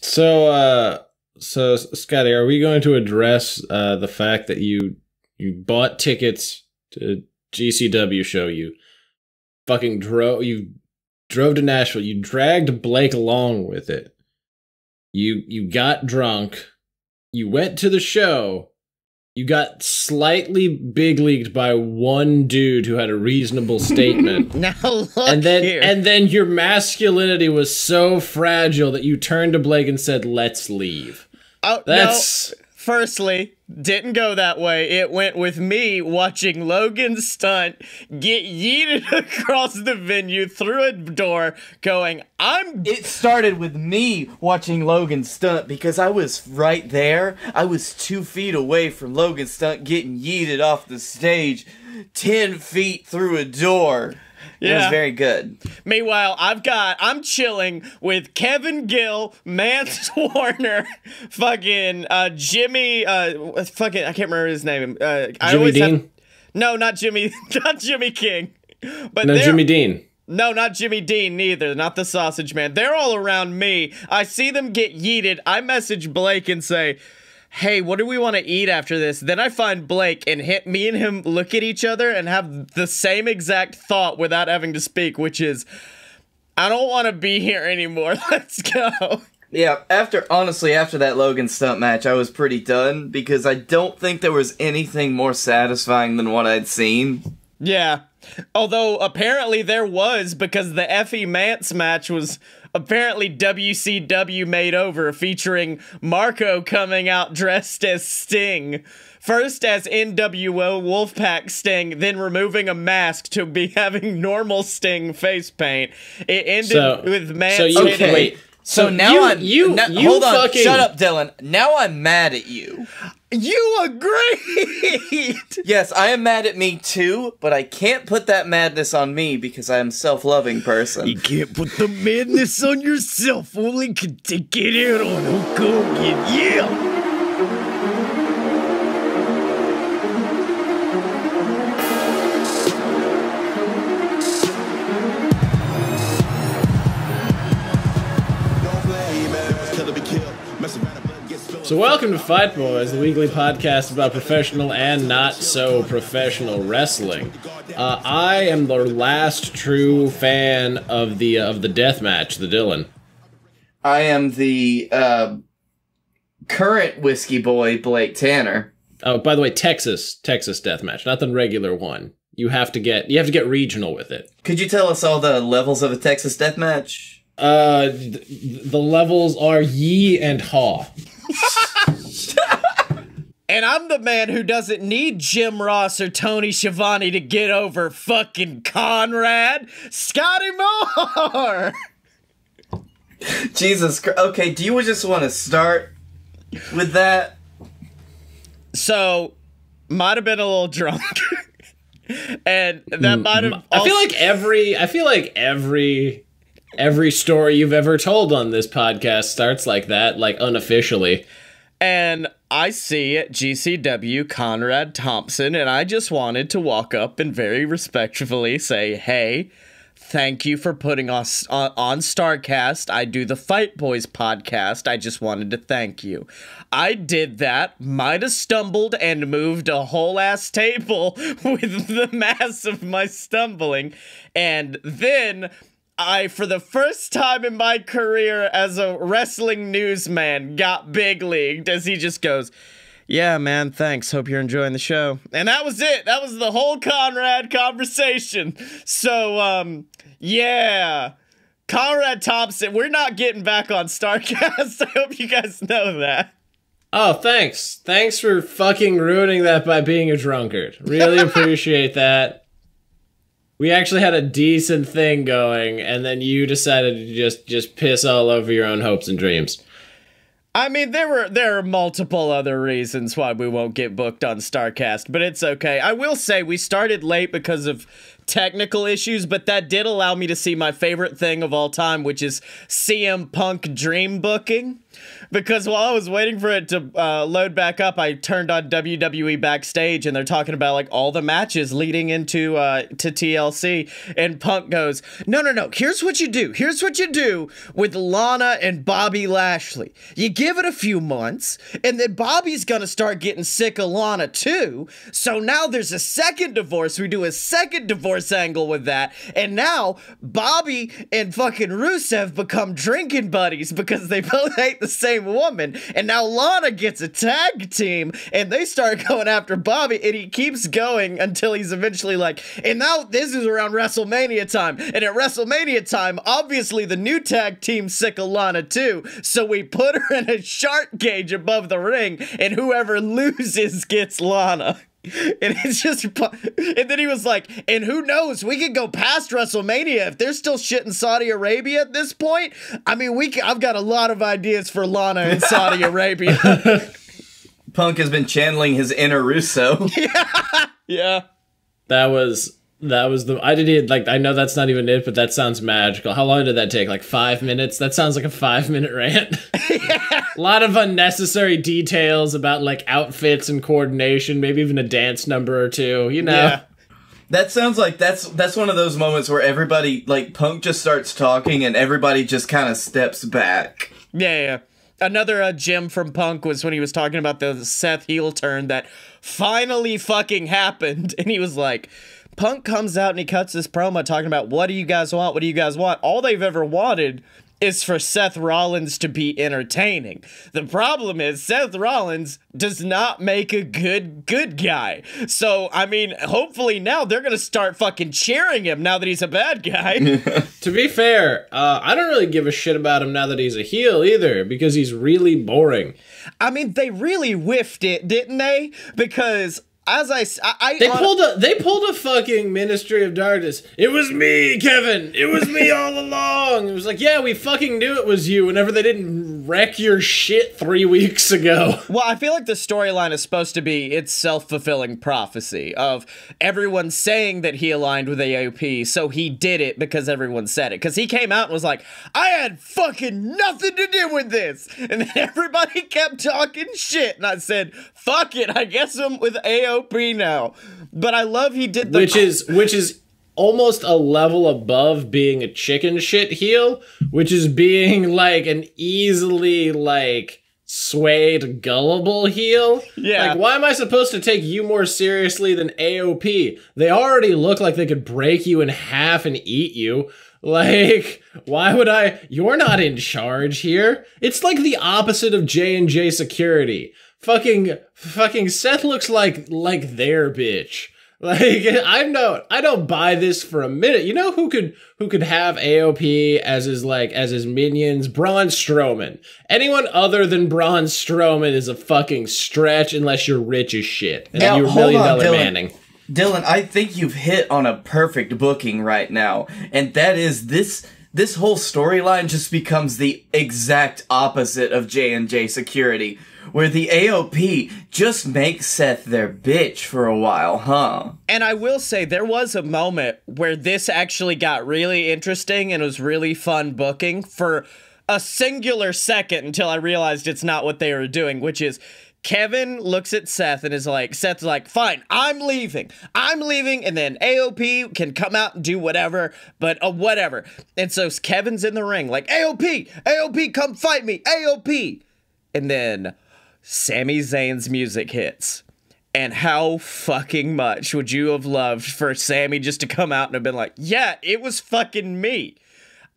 So Scottye, are we going to address the fact that you bought tickets to GCW show? You drove to Nashville. You dragged Blake along with it. You got drunk. You went to the show. You got slightly big leagued by one dude who had a reasonable statement. Now look and here. then your masculinity was so fragile that you turned to Blake and said, "Let's leave." Oh, That's no. Firstly, didn't go that way. It went with me watching Logan Stunt get yeeted across the venue through a door going, It started with me watching Logan Stunt because I was right there. I was 2 feet away from Logan Stunt getting yeeted off the stage 10 feet through a door. It was very good. Meanwhile, I'm chilling with Kevin Gill, Mance Warner, fucking Jimmy, I can't remember his name. Jimmy Dean? No, not Jimmy, not Jimmy King. But no, Jimmy Dean. No, not Jimmy Dean neither, not the Sausage Man. They're all around me. I see them get yeeted. I message Blake and say, hey, what do we want to eat after this? Then I find Blake and me and him look at each other and have the same exact thought without having to speak, which is, I don't want to be here anymore. Let's go. Yeah, honestly, after that Logan Stunt match, I was pretty done because I don't think there was anything more satisfying than what I'd seen. Yeah. Although apparently there was, because the Effie Mance match was apparently WCW made over, featuring Marco coming out dressed as Sting. First as NWO Wolfpack Sting, then removing a mask to be having normal Sting face paint. It ended with Mance. Wait. So now hold on, shut up, Dylan. Now I'm mad at you. You agreed! Yes, I am mad at me too, but I can't put that madness on me because I am a self-loving person. You can't put the madness on yourself, only can take it out on Hulk Hogan, yeah! So welcome to Fight Boys, the weekly podcast about professional and not so professional wrestling. I am the last true fan of the death match, the Dylan. I am the current whiskey boy, Blake Tanner. Oh, by the way, Texas death match, not the regular one. You have to get regional with it. Could you tell us all the levels of a Texas death match? The levels are Yee and Haw. And I'm the man who doesn't need Jim Ross or Tony Schiavone to get over fucking Conrad. Scottye Moore! Jesus Christ. Okay, do you just want to start with that? So, might have been a little drunk. And that might have I feel like every story you've ever told on this podcast starts like that, like unofficially. And I see at GCW Conrad Thompson, and I just wanted to walk up and very respectfully say, hey, thank you for putting us on StarCast. I do the Fight Boys podcast. I just wanted to thank you. I did that, might have stumbled and moved a whole ass table with the mass of my stumbling, and then I, for the first time in my career as a wrestling newsman, got big leagued as he just goes, yeah, man, thanks. Hope you're enjoying the show. And that was it. That was the whole Conrad conversation. So, yeah. Conrad Thompson, we're not getting back on StarCast. I hope you guys know that. Oh, thanks. Thanks for fucking ruining that by being a drunkard. Really appreciate that. We actually had a decent thing going, and then you decided to just piss all over your own hopes and dreams. I mean, there are multiple other reasons why we won't get booked on StarCast, but it's okay. I will say we started late because of technical issues, but that did allow me to see my favorite thing of all time, which is CM Punk dream booking. Because while I was waiting for it to load back up, I turned on WWE Backstage, and they're talking about like all the matches leading into to TLC. And Punk goes, "No. Here's what you do. Here's what you do with Lana and Bobby Lashley. You give it a few months, and then Bobby's gonna start getting sick of Lana too. So now there's a second divorce. We do a second divorce angle with that, and now Bobby and fucking Rusev become drinking buddies because they both hate the same woman, and now Lana gets a tag team, and they start going after Bobby, and he keeps going until he's eventually like, and now this is around WrestleMania time, and at WrestleMania time, obviously the new tag team's sick of Lana too, so we put her in a shark cage above the ring, and whoever loses gets Lana." And it's just, and then he was like, "And who knows, we could go past WrestleMania if there's still shit in Saudi Arabia at this point. I mean, I've got a lot of ideas for Lana in Saudi Arabia." Punk has been channeling his inner Russo. Yeah. That was the, I didn't even, like, I know that's not even it, but that sounds magical. How long did that take? Like 5 minutes? That sounds like a 5-minute rant. Yeah. A lot of unnecessary details about like outfits and coordination, maybe even a dance number or two, you know? Yeah. That sounds like that's one of those moments where everybody, like, Punk just starts talking and everybody just kind of steps back. Yeah. Another gem from Punk was when he was talking about the Seth heel turn that finally fucking happened, and he was like, Punk comes out and he cuts this promo talking about, what do you guys want? What do you guys want? All they've ever wanted is for Seth Rollins to be entertaining. The problem is Seth Rollins does not make a good guy. So, I mean, hopefully now they're going to start fucking cheering him now that he's a bad guy. To be fair, I don't really give a shit about him now that he's a heel either, because he's really boring. I mean, they really whiffed it, didn't they? Because as they pulled a fucking Ministry of Darkness. It was me, Kevin. It was me all along. It was like, yeah, we fucking knew it was you whenever they didn't wreck your shit 3 weeks ago. Well, I feel like the storyline is supposed to be it's self-fulfilling prophecy of everyone saying that he aligned with AOP, so he did it because everyone said it. Because he came out and was like, I had fucking nothing to do with this. And then everybody kept talking shit. And I said, fuck it, I guess I'm with AOP now. But I love he did the which is almost a level above being a chicken shit heel, which is being like an easily like swayed gullible heel. Yeah. Like, why am I supposed to take you more seriously than AOP? They already look like they could break you in half and eat you. Like, why would I? You're not in charge here. It's like the opposite of J&J Security. Fucking Seth looks like their bitch. Like, I don't buy this for a minute. You know who could have AOP as his minions? Braun Strowman. Anyone other than Braun Strowman is a fucking stretch unless you're rich as shit. And you're $1 million Manning. Dylan, I think you've hit on a perfect booking right now. And that is this whole storyline just becomes the exact opposite of J&J Security, where the AOP just makes Seth their bitch for a while, huh? And I will say, there was a moment where this actually got really interesting and was really fun booking for a singular second until I realized it's not what they were doing, which is Kevin looks at Seth and is like, Seth's like, fine, I'm leaving, and then AOP can come out and do whatever, but whatever. And so Kevin's in the ring like, AOP, come fight me, AOP. And then Sami Zayn's music hits. And how fucking much would you have loved for Sami just to come out and have been like, yeah, it was fucking me.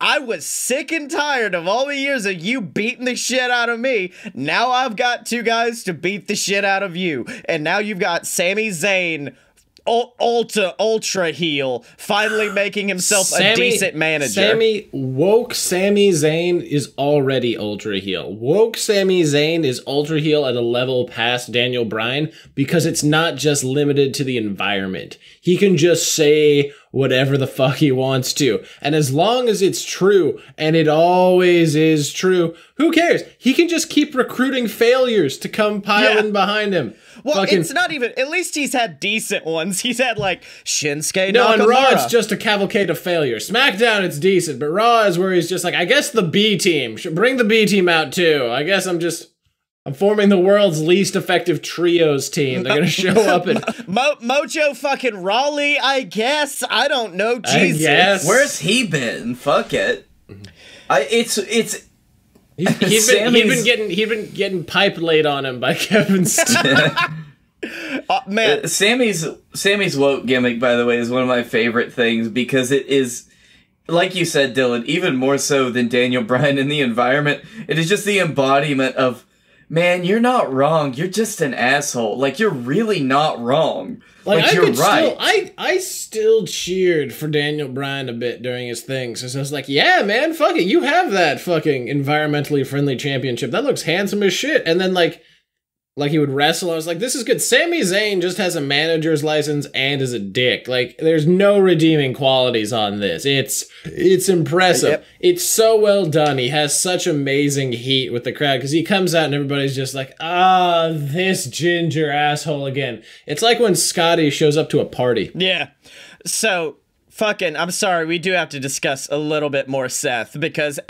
I was sick and tired of all the years of you beating the shit out of me. Now I've got two guys to beat the shit out of you. And now you've got Sami Zayn, ultra heel, finally making himself a decent manager. Woke Sami Zayn is already ultra heel. Woke Sami Zayn is ultra heel at a level past Daniel Bryan because it's not just limited to the environment. He can just say whatever the fuck he wants to. And as long as it's true, and it always is true, who cares? He can just keep recruiting failures to come piling behind him. Well, it's not even, at least he's had decent ones. He's had like Shinsuke Nakamura. No, and Raw it's just a cavalcade of failure. SmackDown it's decent, but Raw is where he's just like, I guess the B team, should bring the B team out too. I guess I'm forming the world's least effective trios team. They're gonna show up and Mojo fucking Rawley, I guess. I don't know. Jesus, I guess. Where's he been? Fuck it. He'd been getting pipe laid on him by Kevin Steen. Man, Sammy's woke gimmick, by the way, is one of my favorite things because it is, like you said, Dylan, even more so than Daniel Bryan in the environment. It is just the embodiment of, man, you're not wrong. You're just an asshole. Like, you're really not wrong. Like you're right. I still cheered for Daniel Bryan a bit during his thing. So I was like, yeah, man, fuck it. You have that fucking environmentally friendly championship. That looks handsome as shit. And then like he would wrestle. I was like, this is good. Sami Zayn just has a manager's license and is a dick. Like, there's no redeeming qualities on this. It's impressive. Yep. It's so well done. He has such amazing heat with the crowd because he comes out and everybody's just like, this ginger asshole again. It's like when Scottye shows up to a party. yeah. So, I'm sorry, we do have to discuss a little bit more Seth because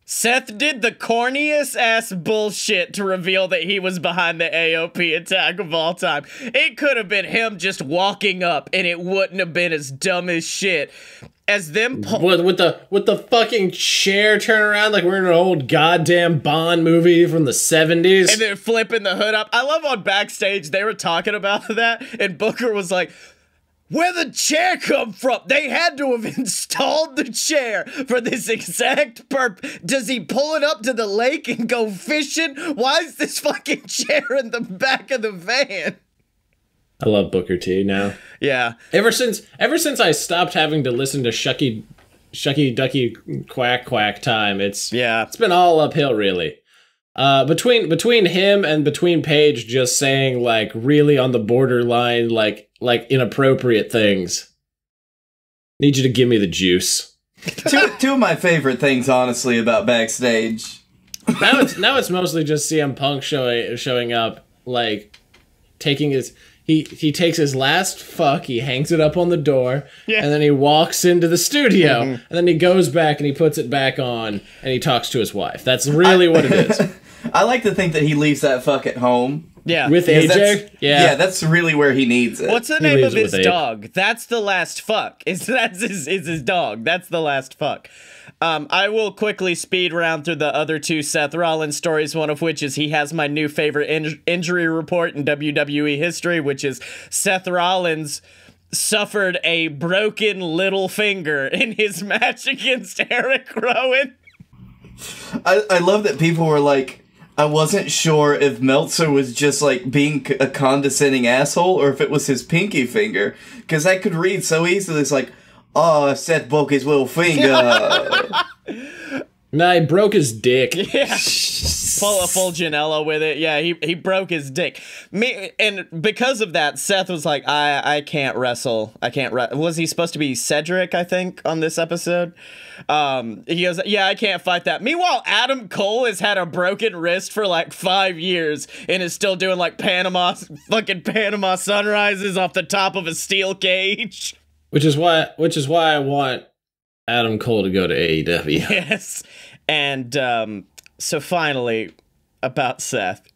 Seth did the corniest ass bullshit to reveal that he was behind the AOP attack of all time. It could have been him just walking up and it wouldn't have been as dumb as shit as them with the fucking chair turn around like we're in an old goddamn Bond movie from the 70s. And then flipping the hood up. I love on backstage they were talking about that and Booker was like, where the chair come from? They had to have installed the chair for this exact purpose. Does he pull it up to the lake and go fishing? Why is this fucking chair in the back of the van? I love Booker T now. Yeah. Ever since I stopped having to listen to Shucky Ducky Quack time, it's been all uphill really. Between him and between Paige just saying like really on the borderline like inappropriate things. Need you to give me the juice. Two of my favorite things, honestly, about backstage. Now it's mostly just CM Punk showing up, like taking his he takes his last fuck, he hangs it up on the door, and then he walks into the studio, and then he goes back and he puts it back on and he talks to his wife. That's really what it is. I like to think that he leaves that fuck at home. Yeah. With AJ? Yeah, that's really where he needs it. What's the name of his dog? That's the last fuck. Is his dog. That's the last fuck. I will quickly speed round through the other two Seth Rollins stories, one of which is he has my new favorite injury report in WWE history, which is Seth Rollins suffered a broken little finger in his match against Eric Rowan. I love that people were like, I wasn't sure if Meltzer was just like being a condescending asshole or if it was his pinky finger. Because I could read so easily. It's like, oh, Seth broke his little finger. Nah, he broke his dick. Yeah. Pull a full Janela with it. Yeah, he broke his dick. And because of that, Seth was like, I can't wrestle. Was he supposed to be Cedric, I think, on this episode? He goes, yeah, I can't fight that. Meanwhile, Adam Cole has had a broken wrist for like 5 years and is still doing like Panama sunrises off the top of a steel cage. Which is why I want Adam Cole to go to AEW. Yes. And so finally, about Seth.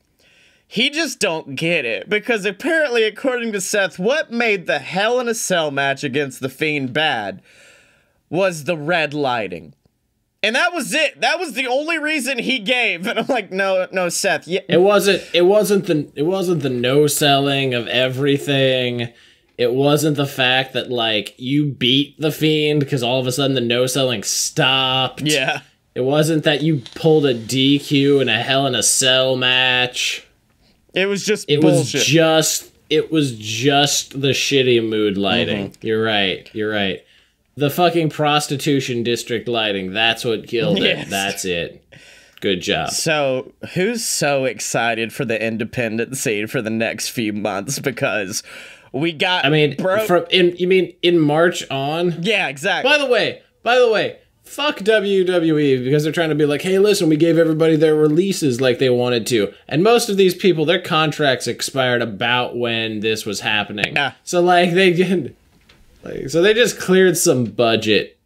He just don't get it, because apparently, according to Seth, what made the Hell in a Cell match against The Fiend bad was the red lighting. And that was it. That was the only reason he gave. And I'm like, no, Seth. Yeah. It wasn't the no selling of everything. It wasn't the fact that like you beat The Fiend because all of a sudden the no selling stopped. Yeah. It wasn't that you pulled a DQ in a Hell in a Cell match. It was just bullshit. It was just the shitty mood lighting. Mm-hmm. You're right. The fucking prostitution district lighting, that's what killed it. That's it. Good job. So, who's so excited for the independent scene for the next few months? Because We got. I mean, you mean in March on? Yeah, exactly. By the way, fuck WWE because they're trying to be like, hey, listen, we gave everybody their releases like they wanted to, and most of these people, their contracts expired about when this was happening. Yeah. So like they just cleared some budget.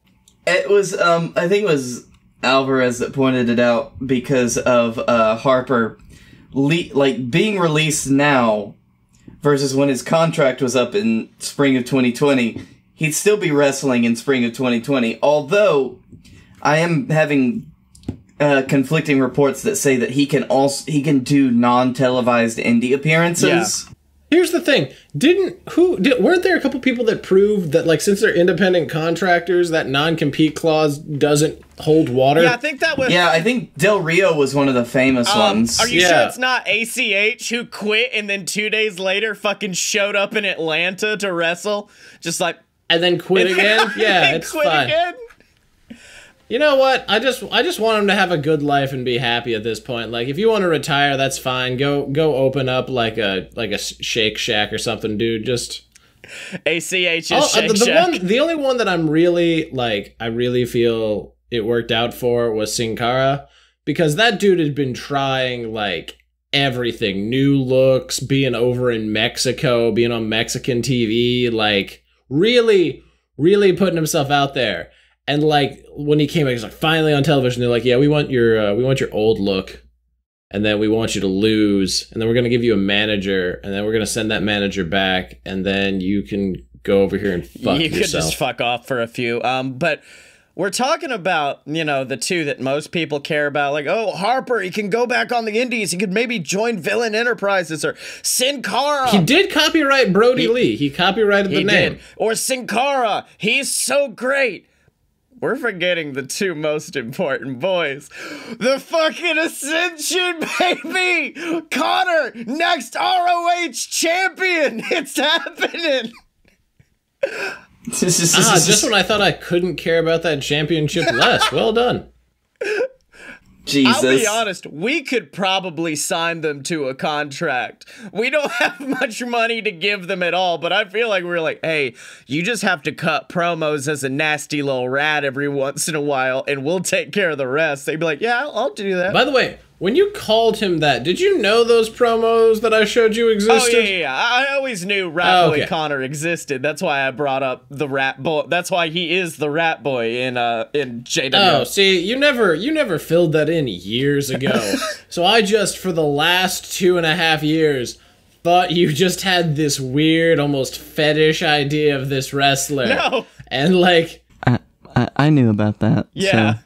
It was I think it was Alvarez that pointed it out because of Harper being released now versus when his contract was up in spring of 2020. He'd still be wrestling in spring of 2020, although I am having conflicting reports that say that he can do non-televised indie appearances. Yeah. Here's the thing: weren't there a couple people that proved that, like, since they're independent contractors, that non-compete clause doesn't hold water? Yeah, I think that was. Yeah, I think Del Rio was one of the famous ones. Are you sure it's not ACH who quit and then 2 days later fucking showed up in Atlanta to wrestle, just like, and then quit again? Yeah, it's fine. Again? You know what? I just want him to have a good life and be happy at this point. Like, if you want to retire, that's fine. Go open up like a Shake Shack or something, dude. Just ACH is Shake Shack. The only one that I'm really like, I really feel it worked out for was Sin Cara, because that dude had been trying like everything, new looks, being over in Mexico, being on Mexican TV, like really putting himself out there. And like when he came, he was like finally on television. They're like, "Yeah, we want your old look, and then we want you to lose, and then we're gonna give you a manager, and then we're gonna send that manager back, and then you can go over here and fuck yourself." You could just fuck off for a few. But we're talking about, you know, the two that most people care about, like, oh, Harper, he can go back on the indies. He could maybe join Villain Enterprises, or Sin Cara. He did copyright Brody Lee. He copyrighted the name. Or Sin Cara. He's so great. We're forgetting the two most important boys. The fucking Ascension, baby! Connor, next ROH champion! It's happening! Just when I thought I couldn't care about that championship less. Well done. Jesus. I'll be honest, we could probably sign them to a contract. We don't have much money to give them at all, but I feel like we're like, hey, you just have to cut promos as a nasty little rat every once in a while, and we'll take care of the rest. They'd be like, yeah, I'll do that. By the way, when you called him that, did you know those promos that I showed you existed? Oh, yeah. I always knew Rat Boy Connor existed. That's why I brought up the Rat Boy. That's why he is the Rat Boy in JWF. Oh, see, you never filled that in years ago. So I just, for the last 2.5 years, thought you just had this weird, almost fetish idea of this wrestler. No. And like... I knew about that. Yeah. So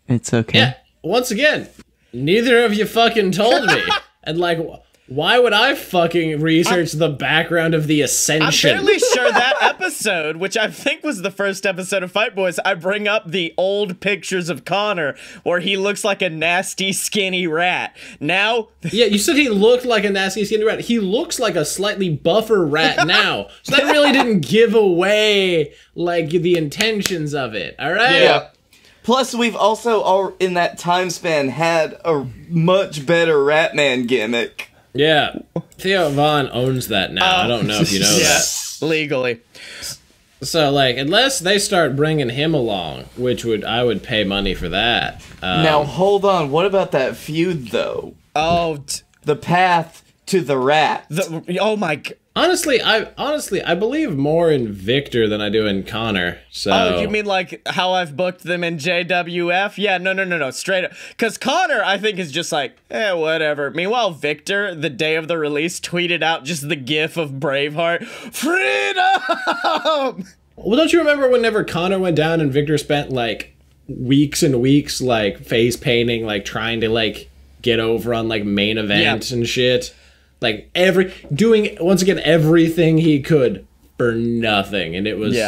it's okay. Yeah, once again... Neither of you fucking told me. And like, why would I fucking research the background of the Ascension? I'm fairly sure that episode, which I think was the first episode of Fight Boys, I bring up the old pictures of Connor where he looks like a nasty, skinny rat. Now... Yeah, you said he looked like a nasty, skinny rat. He looks like a slightly buffer rat now. So that really didn't give away, like, the intentions of it, all right? Yeah. Plus, we've also, in that time span, had a much better Ratman gimmick. Yeah. Theo Von owns that now. I don't know if you know that. Legally. So, like, unless they start bringing him along, which I would pay money for that. Now, hold on. What about that feud, though? Oh. The path to the rat. Oh, my God. Honestly, I believe more in Victor than I do in Connor. So. Oh, you mean like how I've booked them in JWF? Yeah, no, straight up. Because Connor, I think, is just like, whatever. Meanwhile, Victor, the day of the release, tweeted out just the gif of Braveheart. Freedom! Well, don't you remember whenever Connor went down and Victor spent, like, weeks and weeks, like, face painting, like, trying to, like, get over on, like, main event and shit? Like, doing, once again, everything he could for nothing. And it was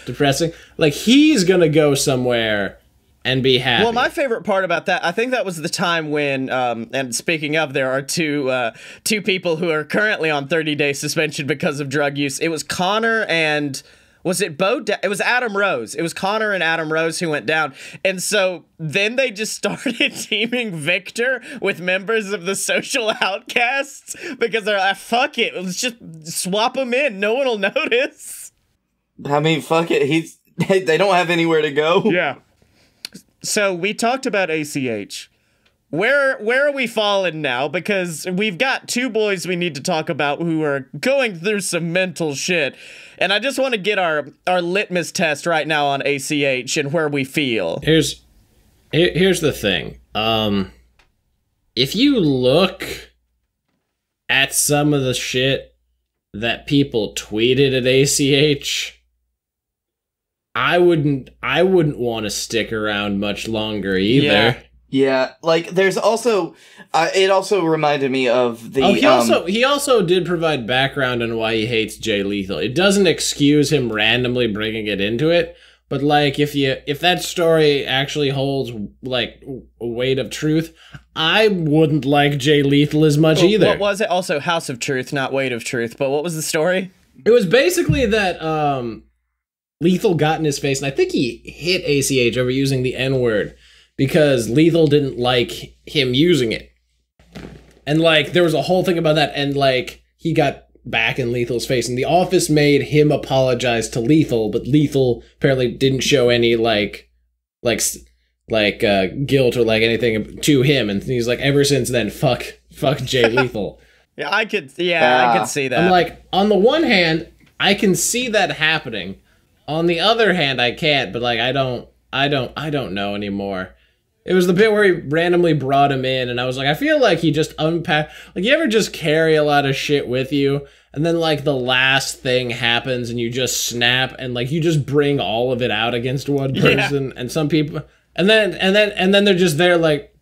depressing. Like, he's gonna go somewhere and be happy. Well, my favorite part about that, I think that was the time when, and speaking of, there are two people who are currently on 30-day suspension because of drug use. It was Connor and... Was it it was Adam Rose. It was Connor and Adam Rose who went down. And so then they just started teaming Victor with members of the Social Outcasts because they're like, fuck it, let's just swap him in. No one will notice. I mean, fuck it. They don't have anywhere to go. Yeah. So we talked about ACH. Where are we falling now? Because we've got two boys we need to talk about who are going through some mental shit. And I just want to get our litmus test right now on ACH and where we feel. Here's the thing. If you look at some of the shit that people tweeted at ACH, I wouldn't want to stick around much longer either. Yeah. Yeah, like there's also, it also reminded me of the. Oh, he also did provide background on why he hates Jay Lethal. It doesn't excuse him randomly bringing it into it, but like if that story actually holds like a weight of truth, I wouldn't like Jay Lethal as much either. What was it? Also, House of Truth, not Weight of Truth. But what was the story? It was basically that Lethal got in his face, and I think he hit ACH over using the N-word. Because Lethal didn't like him using it. And, like, there was a whole thing about that, and, like, he got back in Lethal's face, and the office made him apologize to Lethal, but Lethal apparently didn't show any, guilt or, like, anything to him, and he's like, ever since then, fuck Jay Lethal. Yeah, I could see that. I'm like, on the one hand, I can see that happening. On the other hand, I can't, but, like, I don't know anymore. It was the bit where he randomly brought him in, and I was like, I feel like he just unpacked. Like, you ever just carry a lot of shit with you, and then, like, the last thing happens, and you just snap, and, like, you just bring all of it out against one person, and some people, and then they're just there, like,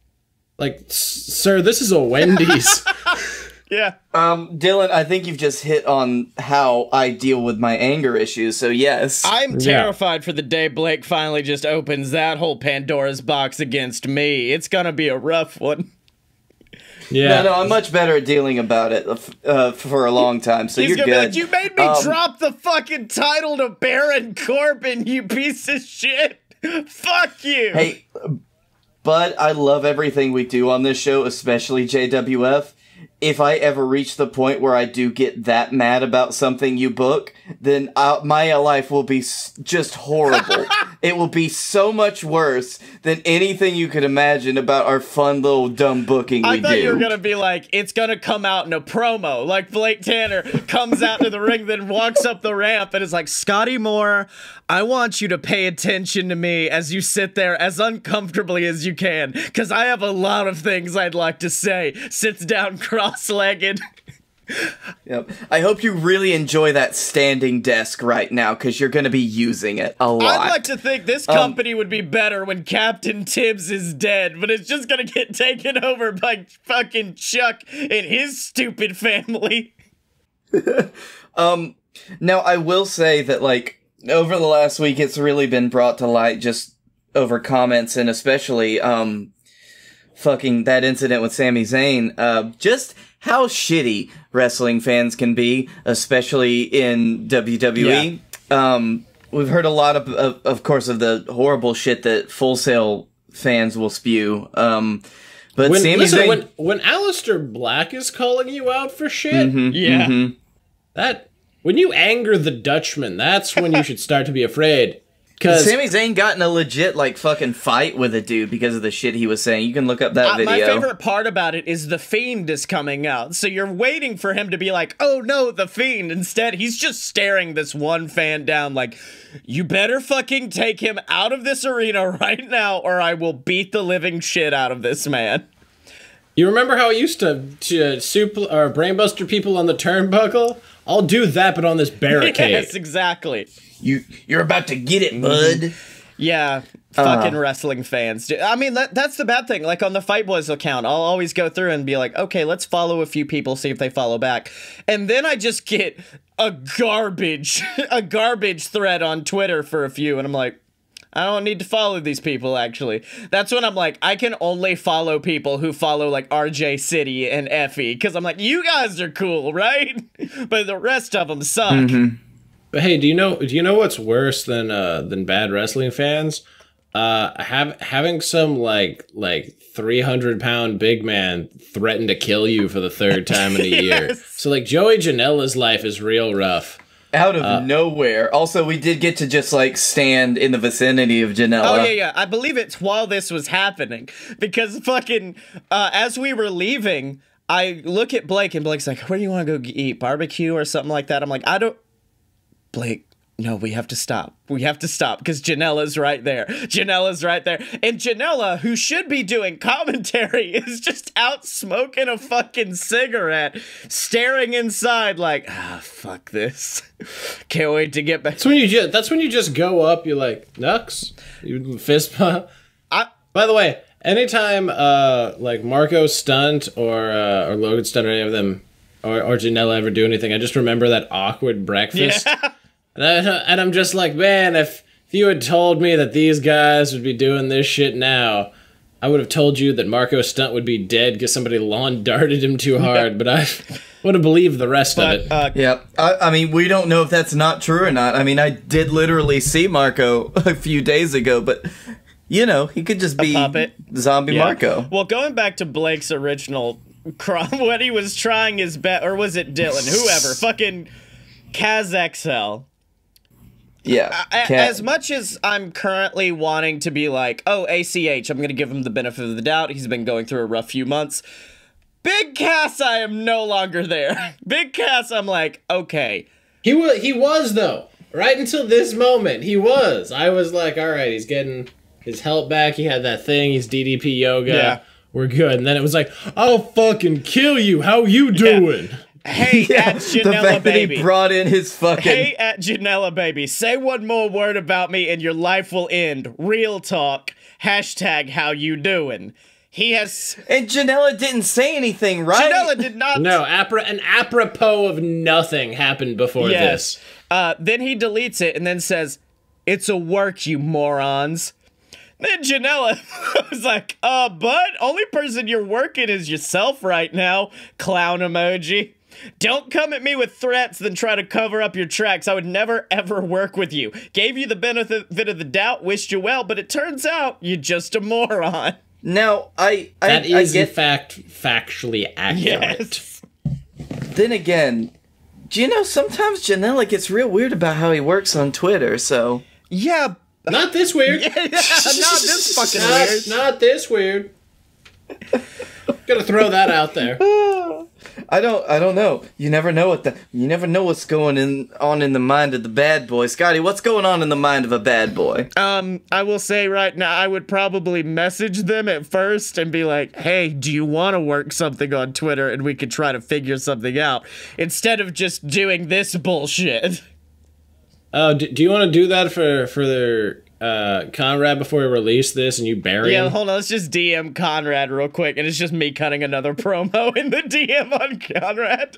sir, this is a Wendy's. Yeah. Dylan, I think you've just hit on how I deal with my anger issues, so yes. I'm terrified for the day Blake finally just opens that whole Pandora's box against me. It's gonna be a rough one. Yeah. No, I'm much better at dealing about it for a long time, so you're good. Be like, you made me drop the fucking title to Baron Corbin, you piece of shit. Fuck you. Hey, but I love everything we do on this show, especially JWF. If I ever reach the point where I do get that mad about something you book, then my life will be just horrible. It will be so much worse than anything you could imagine about our fun little dumb booking we do. I thought you were going to be like, it's going to come out in a promo. Like Blake Tanner comes out to the ring, then walks up the ramp and is like, Scottye Moore, I want you to pay attention to me as you sit there as uncomfortably as you can, because I have a lot of things I'd like to say. Sits down cross-legged. Yep. I hope you really enjoy that standing desk right now, because you're going to be using it a lot. I'd like to think this company would be better when Captain Tibbs is dead, but it's just going to get taken over by fucking Chuck and his stupid family. Now, I will say that, like, over the last week, it's really been brought to light just over comments, and especially, fucking that incident with Sami Zayn, just how shitty wrestling fans can be, especially in WWE. Yeah. We've heard a lot of course, of the horrible shit that Full Sail fans will spew. But Sami Zayn, when Aleister Black is calling you out for shit, that when you anger the Dutchman, that's when you should start to be afraid. Because Sami Zayn got in a legit, like, fucking fight with a dude because of the shit he was saying. You can look up that video. My favorite part about it is The Fiend is coming out. So you're waiting for him to be like, oh no, The Fiend. Instead, he's just staring this one fan down like, you better fucking take him out of this arena right now or I will beat the living shit out of this man. You remember how I used to soup or brainbuster people on the turnbuckle? I'll do that, but on this barricade. Yes, exactly. You're about to get it, bud. Yeah, fucking wrestling fans. I mean, that's the bad thing. Like, on the Fight Boys account, I'll always go through and be like, okay, let's follow a few people, see if they follow back. And then I just get a garbage thread on Twitter for a few, and I'm like, I don't need to follow these people, actually. That's when I'm like, I can only follow people who follow, like, RJ City and Effie, because I'm like, you guys are cool, right? But the rest of them suck. But hey, do you know what's worse than bad wrestling fans? Having some like 300-pound big man threaten to kill you for the third time in a year. So like Joey Janela's life is real rough. Out of nowhere. Also, we did get to just like stand in the vicinity of Janela. Oh yeah. I believe it's while this was happening because fucking as we were leaving, I look at Blake and Blake's like, "Where do you want to go eat? Barbecue or something like that?" I'm like, "I don't." Blake, no, we have to stop. We have to stop because Janela's right there. Janela's right there. And Janela, who should be doing commentary, is just out smoking a fucking cigarette, staring inside like, fuck this. Can't wait to get back. That's when you just go up, you're like, Nux? You fist pump. By the way, anytime like Marco Stunt or Logan Stunt or any of them or Janela ever do anything, I just remember that awkward breakfast. Yeah. And I'm just like, man, if you had told me that these guys would be doing this shit now, I would have told you that Marco Stunt would be dead because somebody lawn darted him too hard, but I would have believed the rest of it. Yep. I mean, we don't know if that's not true or not. I mean, I did literally see Marco a few days ago, but, you know, he could just be Zombie Marco. Well, going back to Blake's original when he was trying his best, or was it Dylan, whoever, fucking Kaz XL. Yeah. As much as I'm currently wanting to be like, oh, ACH, I'm going to give him the benefit of the doubt. He's been going through a rough few months. Big Cass, I am no longer there. Big Cass, I'm like, okay. He was, though. Right until this moment, he was. I was like, all right, he's getting his help back. He had that thing. He's DDP yoga. Yeah. We're good. And then it was like, I'll fucking kill you. How you doing? Yeah. Hey, at Janela, the fact baby. That he brought in his fucking... Hey, at Janela, baby. Say one more word about me and your life will end. Real talk. Hashtag how you doing. He has... And Janela didn't say anything, right? Janela did not... No, an apropos of nothing happened before this. Then he deletes it and then says, it's a work, you morons. Then Janela was like, bud, only person you're working is yourself right now. Clown emoji. Don't come at me with threats, then try to cover up your tracks. I would never, ever work with you. Gave you the benefit of the doubt, wished you well, but it turns out you're just a moron. Now, that is in fact factually accurate. Yes. Then again, do you know sometimes Janela gets real weird about how he works on Twitter, so... Yeah. Not this weird. Yeah, not this fucking weird. Not this weird. Gotta throw that out there. I don't know. You never know what's going on in the mind of the bad boy. Scottye, what's going on in the mind of a bad boy? I will say right now, I would probably message them at first and be like, hey, do you want to work something on Twitter and we could try to figure something out instead of just doing this bullshit. Oh, do you want to do that for their Conrad before we release this and you bury him? Yeah, hold on, let's just DM Conrad real quick, and it's just me cutting another promo in the DM on Conrad.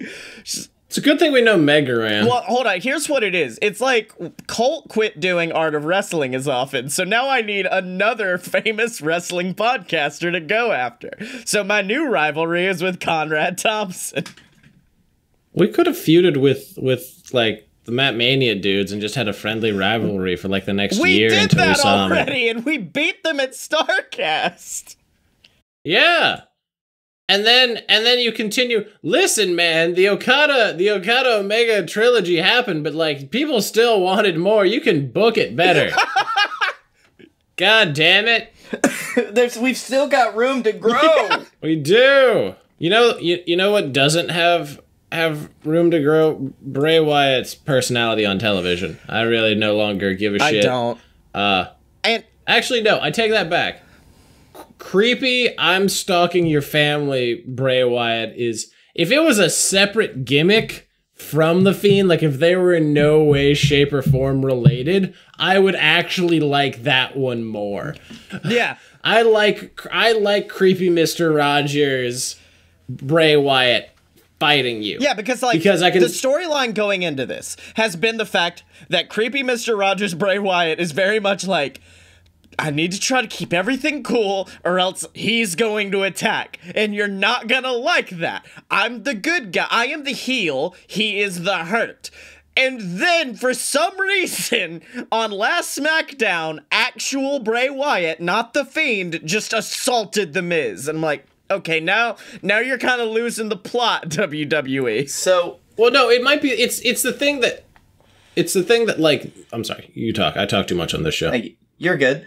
It's a good thing we know Mega ran. Well, hold on, here's what it is. It's like Colt quit doing Art of Wrestling as often, so now I need another famous wrestling podcaster to go after. So my new rivalry is with Conrad Thompson. We could have feuded with like the Matt Mania dudes and just had a friendly rivalry for like the next year until we saw them. We did that already, and we beat them at StarCast. Yeah. And then you continue, listen, man, the Okada Omega trilogy happened, but like people still wanted more. You can book it better. God damn it. We've still got room to grow. Yeah, we do. You know what doesn't have room to grow? Bray Wyatt's personality on television. I really no longer give a shit. I don't. And actually, no, I take that back. Creepy, I'm stalking your family, Bray Wyatt is... If it was a separate gimmick from The Fiend, like if they were in no way, shape, or form related, I would actually like that one more. Yeah. I like creepy Mr. Rogers, Bray Wyatt fighting you. Yeah, because I can... The storyline going into this has been the fact that creepy Mr. Rogers, Bray Wyatt is very much like... I need to try to keep everything cool or else he's going to attack. And you're not gonna like that. I'm the good guy. I am the heel. He is the hurt. And then, for some reason, on last SmackDown, actual Bray Wyatt, not The Fiend, just assaulted The Miz. And I'm like, okay, now you're kind of losing the plot, WWE. So, well, no, it might be. It's the thing that. It's the thing that, like, I'm sorry, you talk. I talk too much on this show. You're good.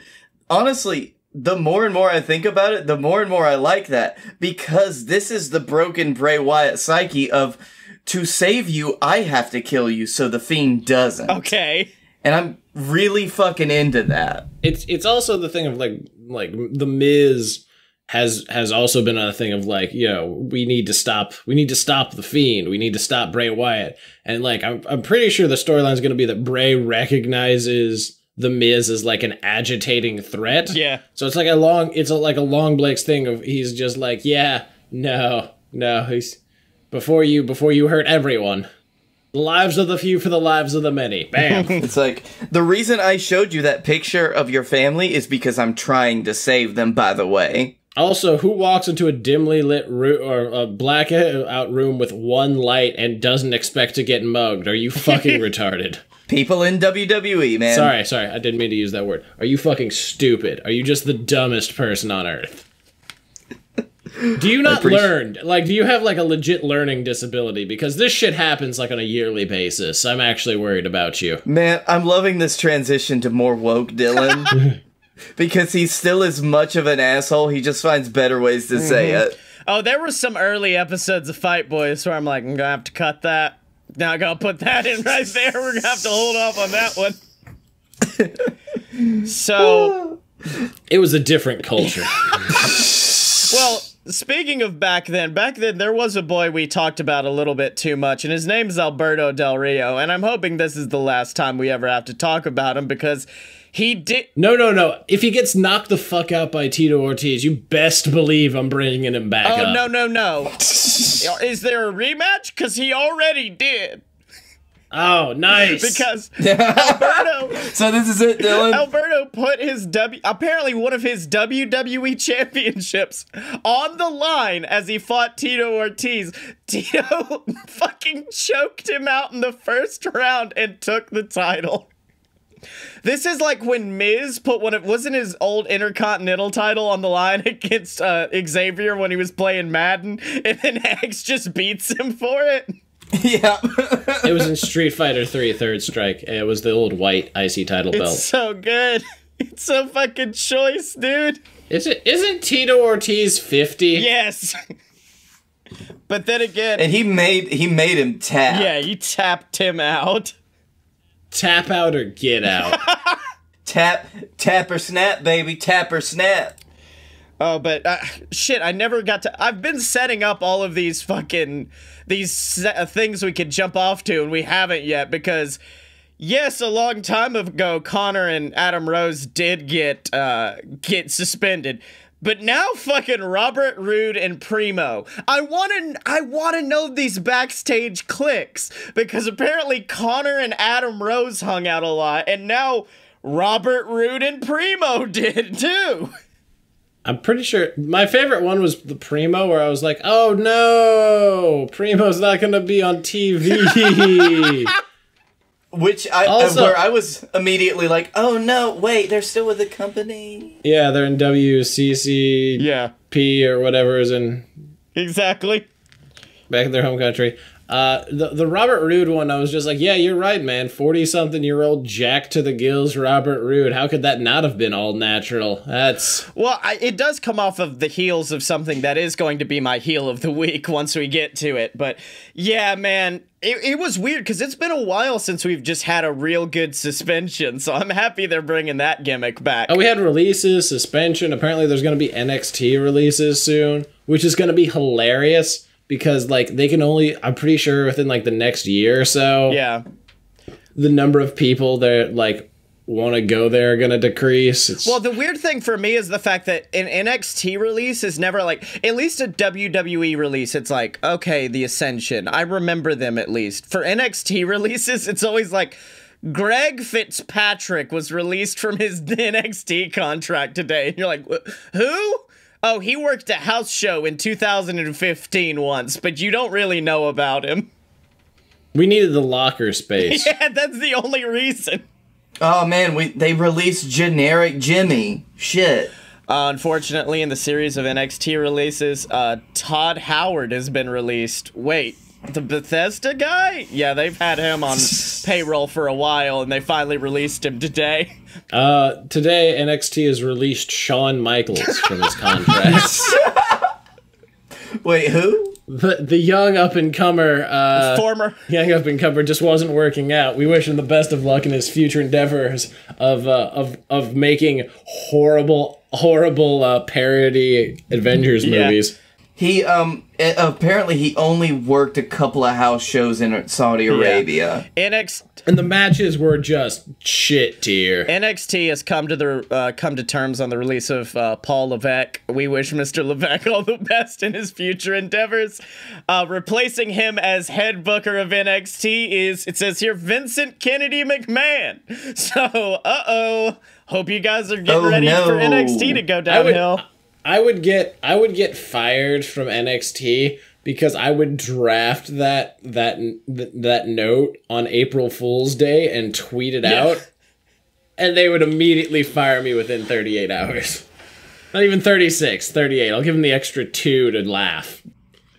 Honestly, the more and more I think about it, the more and more I like that. Because this is the broken Bray Wyatt psyche of, to save you, I have to kill you so the Fiend doesn't. Okay. And I'm really fucking into that. It's also the thing of, like the Miz has also been on a thing of, like, you know, we need to stop the Fiend, we need to stop Bray Wyatt, and like I'm pretty sure the storyline is going to be that Bray recognizes the Miz as like an agitating threat. Yeah. So it's like a long Blake's thing of, he's just like, yeah, no, he's before you hurt everyone. The lives of the few for the lives of the many. Bam. It's like, the reason I showed you that picture of your family is because I'm trying to save them, by the way. Also, who walks into a dimly lit room or a blackout room with one light and doesn't expect to get mugged? Are you fucking retarded? People in WWE, man. Sorry, I didn't mean to use that word. Are you fucking stupid? Are you just the dumbest person on earth? Do you not learn? Like, do you have like a legit learning disability? Because this shit happens like on a yearly basis. I'm actually worried about you. Man, I'm loving this transition to more woke Dylan. Because he's still as much of an asshole, he just finds better ways to say it. Oh, there were some early episodes of Fight Boys where I'm like, I'm gonna have to cut that. Now I'm gonna put that in right there. We're gonna have to hold off on that one. So, it was a different culture. Well, speaking of back then there was a boy we talked about a little bit too much, and his name's Alberto Del Rio, and I'm hoping this is the last time we ever have to talk about him, because he did... No. If he gets knocked the fuck out by Tito Ortiz, you best believe I'm bringing him back up. Oh, no. Is there a rematch? Because he already did. Oh, nice. Because Alberto... So this is it, Dylan? Alberto put his apparently one of his WWE championships on the line as he fought Tito Ortiz. Tito fucking choked him out in the first round and took the title. This is like when Miz put wasn't his old Intercontinental title on the line against Xavier when he was playing Madden, and then X just beats him for it. Yeah. It was in Street Fighter 3 Third Strike. It was the old white IC title belt. It's so good. It's so fucking choice, dude. Isn't Tito Ortiz 50? Yes. But then again... And he made him tap. Yeah, he tapped him out. Tap out or get out. Tap or snap, baby. Tap or snap. Oh, but shit, I never got to... I've been setting up all of these fucking... things we could jump off to, and we haven't yet, because... Yes, a long time ago, Connor and Adam Rose did get suspended. But now fucking Robert Roode and Primo. I wanna know these backstage cliques, because apparently Connor and Adam Rose hung out a lot, and now Robert Roode and Primo did too. I'm pretty sure my favorite one was the Primo, where I was like, oh no, Primo's not gonna be on TV. Which where I was immediately like, oh no, wait, they're still with the company. Yeah, they're in WCCP or whatever is in exactly back in their home country. The Robert Roode one, I was just like, yeah, you're right, man. 40-something-year-old jack to the gills Robert Roode. How could that not have been all natural? Well, it does come off of the heels of something that is going to be my heel of the week once we get to it. But yeah, man, it was weird because it's been a while since we've just had a real good suspension. So I'm happy they're bringing that gimmick back. Oh, we had releases, suspension. Apparently there's going to be NXT releases soon, which is going to be hilarious. Because, like, they can only, I'm pretty sure within, like, the next year or so, yeah, the number of people that, like, want to go there are going to decrease. Well, the weird thing for me is the fact that an NXT release is never, like, at least a WWE release, it's like, okay, the Ascension. I remember them at least. For NXT releases, it's always like, Greg Fitzpatrick was released from his NXT contract today. And you're like, who? Oh, he worked a house show in 2015 once, but you don't really know about him. We needed the locker space. Yeah, that's the only reason. Oh man, they released generic Jimmy. Shit. Unfortunately, in the series of NXT releases, Todd Howard has been released. Wait, the Bethesda guy? Yeah, they've had him on payroll for a while, and they finally released him today. Today, NXT has released Shawn Michaels from his contract. Wait, who? The young up-and-comer... Former. Young up-and-comer just wasn't working out. We wish him the best of luck in his future endeavors of making horrible parody Avengers movies. He apparently he only worked a couple of house shows in Saudi Arabia. And the matches were just shit tier. NXT has come to terms on the release of Paul Levesque. We wish Mr. Levesque all the best in his future endeavors. Replacing him as head booker of NXT is, it says here, Vincent Kennedy McMahon. So, hope you guys are getting ready for NXT to go downhill. I would get fired from NXT because I would draft that note on April Fool's Day and tweet it out, and they would immediately fire me within 38 hours. Not even 36, 38. I'll give them the extra 2 to laugh.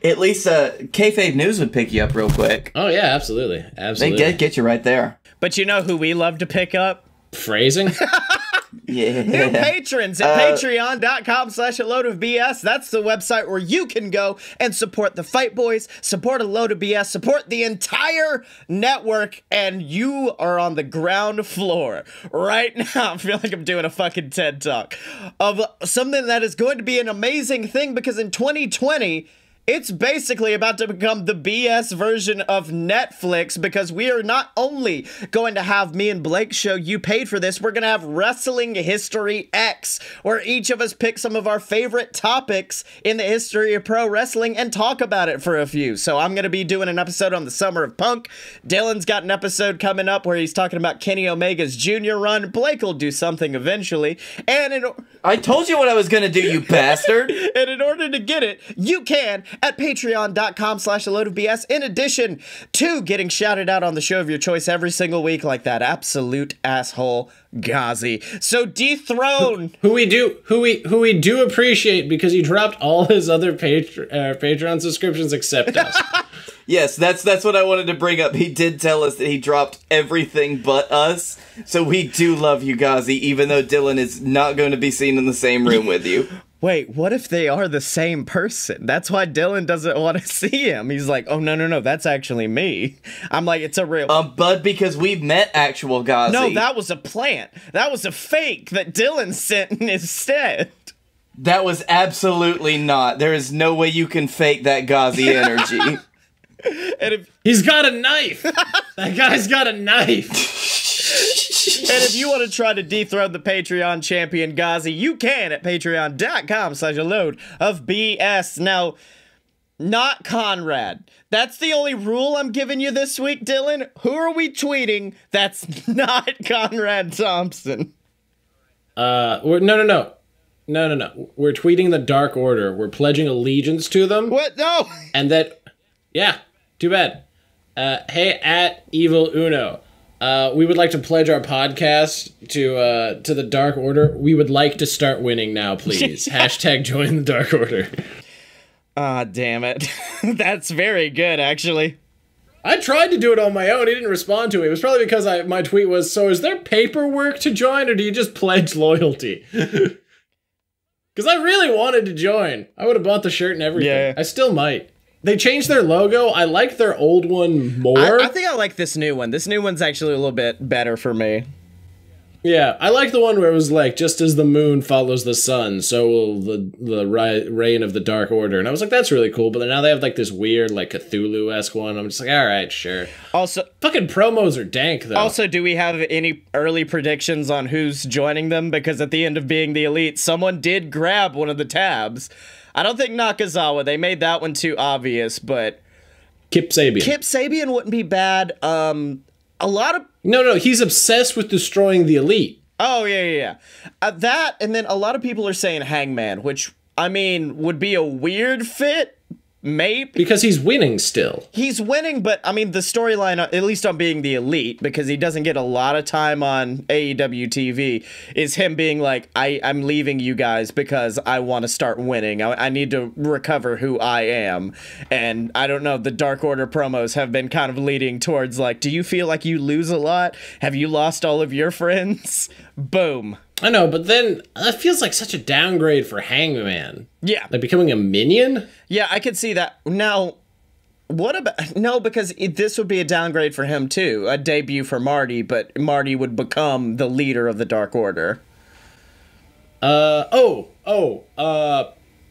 At least Kayfabe News would pick you up real quick. Oh yeah, absolutely. They get you right there. But you know who we love to pick up? Phrasing? Yeah. New patrons at patreon.com/a-load-of-BS. That's the website where you can go and support the Fight Boys, support A Load of BS, support the entire network, and you are on the ground floor right now. I feel like I'm doing a fucking TED Talk of something that is going to be an amazing thing, because in 2020, it's basically about to become the BS version of Netflix, because we are not only going to have me and Blake show You Paid for This, we're going to have Wrestling History X, where each of us pick some of our favorite topics in the history of pro wrestling and talk about it for a few. So I'm going to be doing an episode on the Summer of Punk. Dylan's got an episode coming up where he's talking about Kenny Omega's junior run. Blake will do something eventually. And I told you what I was going to do, you bastard. And in order to get it, you can at patreon.com/a-load-of-BS, in addition to getting shouted out on the show of your choice every single week, like that absolute asshole Ghazi. So dethrone who we do appreciate, because he dropped all his other Patreon subscriptions except us. Yes, that's what I wanted to bring up. He did tell us that he dropped everything but us. So we do love you, Ghazi, even though Dylan is not going to be seen in the same room with you. Wait, what if they are the same person? That's why Dylan doesn't want to see him. He's like, oh, no, that's actually me. I'm like, it's a real... Bud, because we've met actual Ghazi. No, that was a plant. That was a fake that Dylan sent instead. That was absolutely not. There is no way you can fake that Ghazi energy. And he's got a knife. That guy's got a knife. And if you want to try to dethrone the Patreon champion Ghazi, you can at patreon.com/a-load-of-BS. Now, not Conrad. That's the only rule I'm giving you this week, Dylan. Who are we tweeting that's not Conrad Thompson? No. We're tweeting the Dark Order. We're pledging allegiance to them. What? No. And that, yeah, too bad. Hey, at Evil Uno. We would like to pledge our podcast to the Dark Order. We would like to start winning now, please. Hashtag join the Dark Order. Ah, damn it. That's very good, actually. I tried to do it on my own. He didn't respond to it. It was probably because my tweet was, so is there paperwork to join, or do you just pledge loyalty? Because I really wanted to join. I would have bought the shirt and everything. Yeah. I still might. They changed their logo. I like their old one more. I think I like this new one. This new one's actually a little bit better for me. Yeah, I like the one where it was like, just as the moon follows the sun, so will the reign of the Dark Order. And I was like, that's really cool. But then now they have like this weird, like Cthulhu-esque one. I'm just like, all right, sure. Also, fucking promos are dank, though. Also, do we have any early predictions on who's joining them? Because at the end of Being the Elite, someone did grab one of the tabs. I don't think Nakazawa. They made that one too obvious, but Kip Sabian. Kip Sabian wouldn't be bad. A lot of... No, he's obsessed with destroying the Elite. Oh, yeah. That, and then a lot of people are saying Hangman, which, I mean, would be a weird fit, maybe Because he's winning still. he's winning, but I mean the storyline, at least on being the elite, because he doesn't get a lot of time on AEW TV, is him being like, I'm leaving you guys because I want to start winning. I need to recover who I am. And I don't know, the Dark Order promos have been kind of leading towards like, do you feel like you lose a lot? Have you lost all of your friends? Boom. I know, but then that feels like such a downgrade for Hangman. Yeah. Like becoming a minion? Yeah, I could see that. Now, what about... No, because this would be a downgrade for him, too. A debut for Marty, but Marty would become the leader of the Dark Order.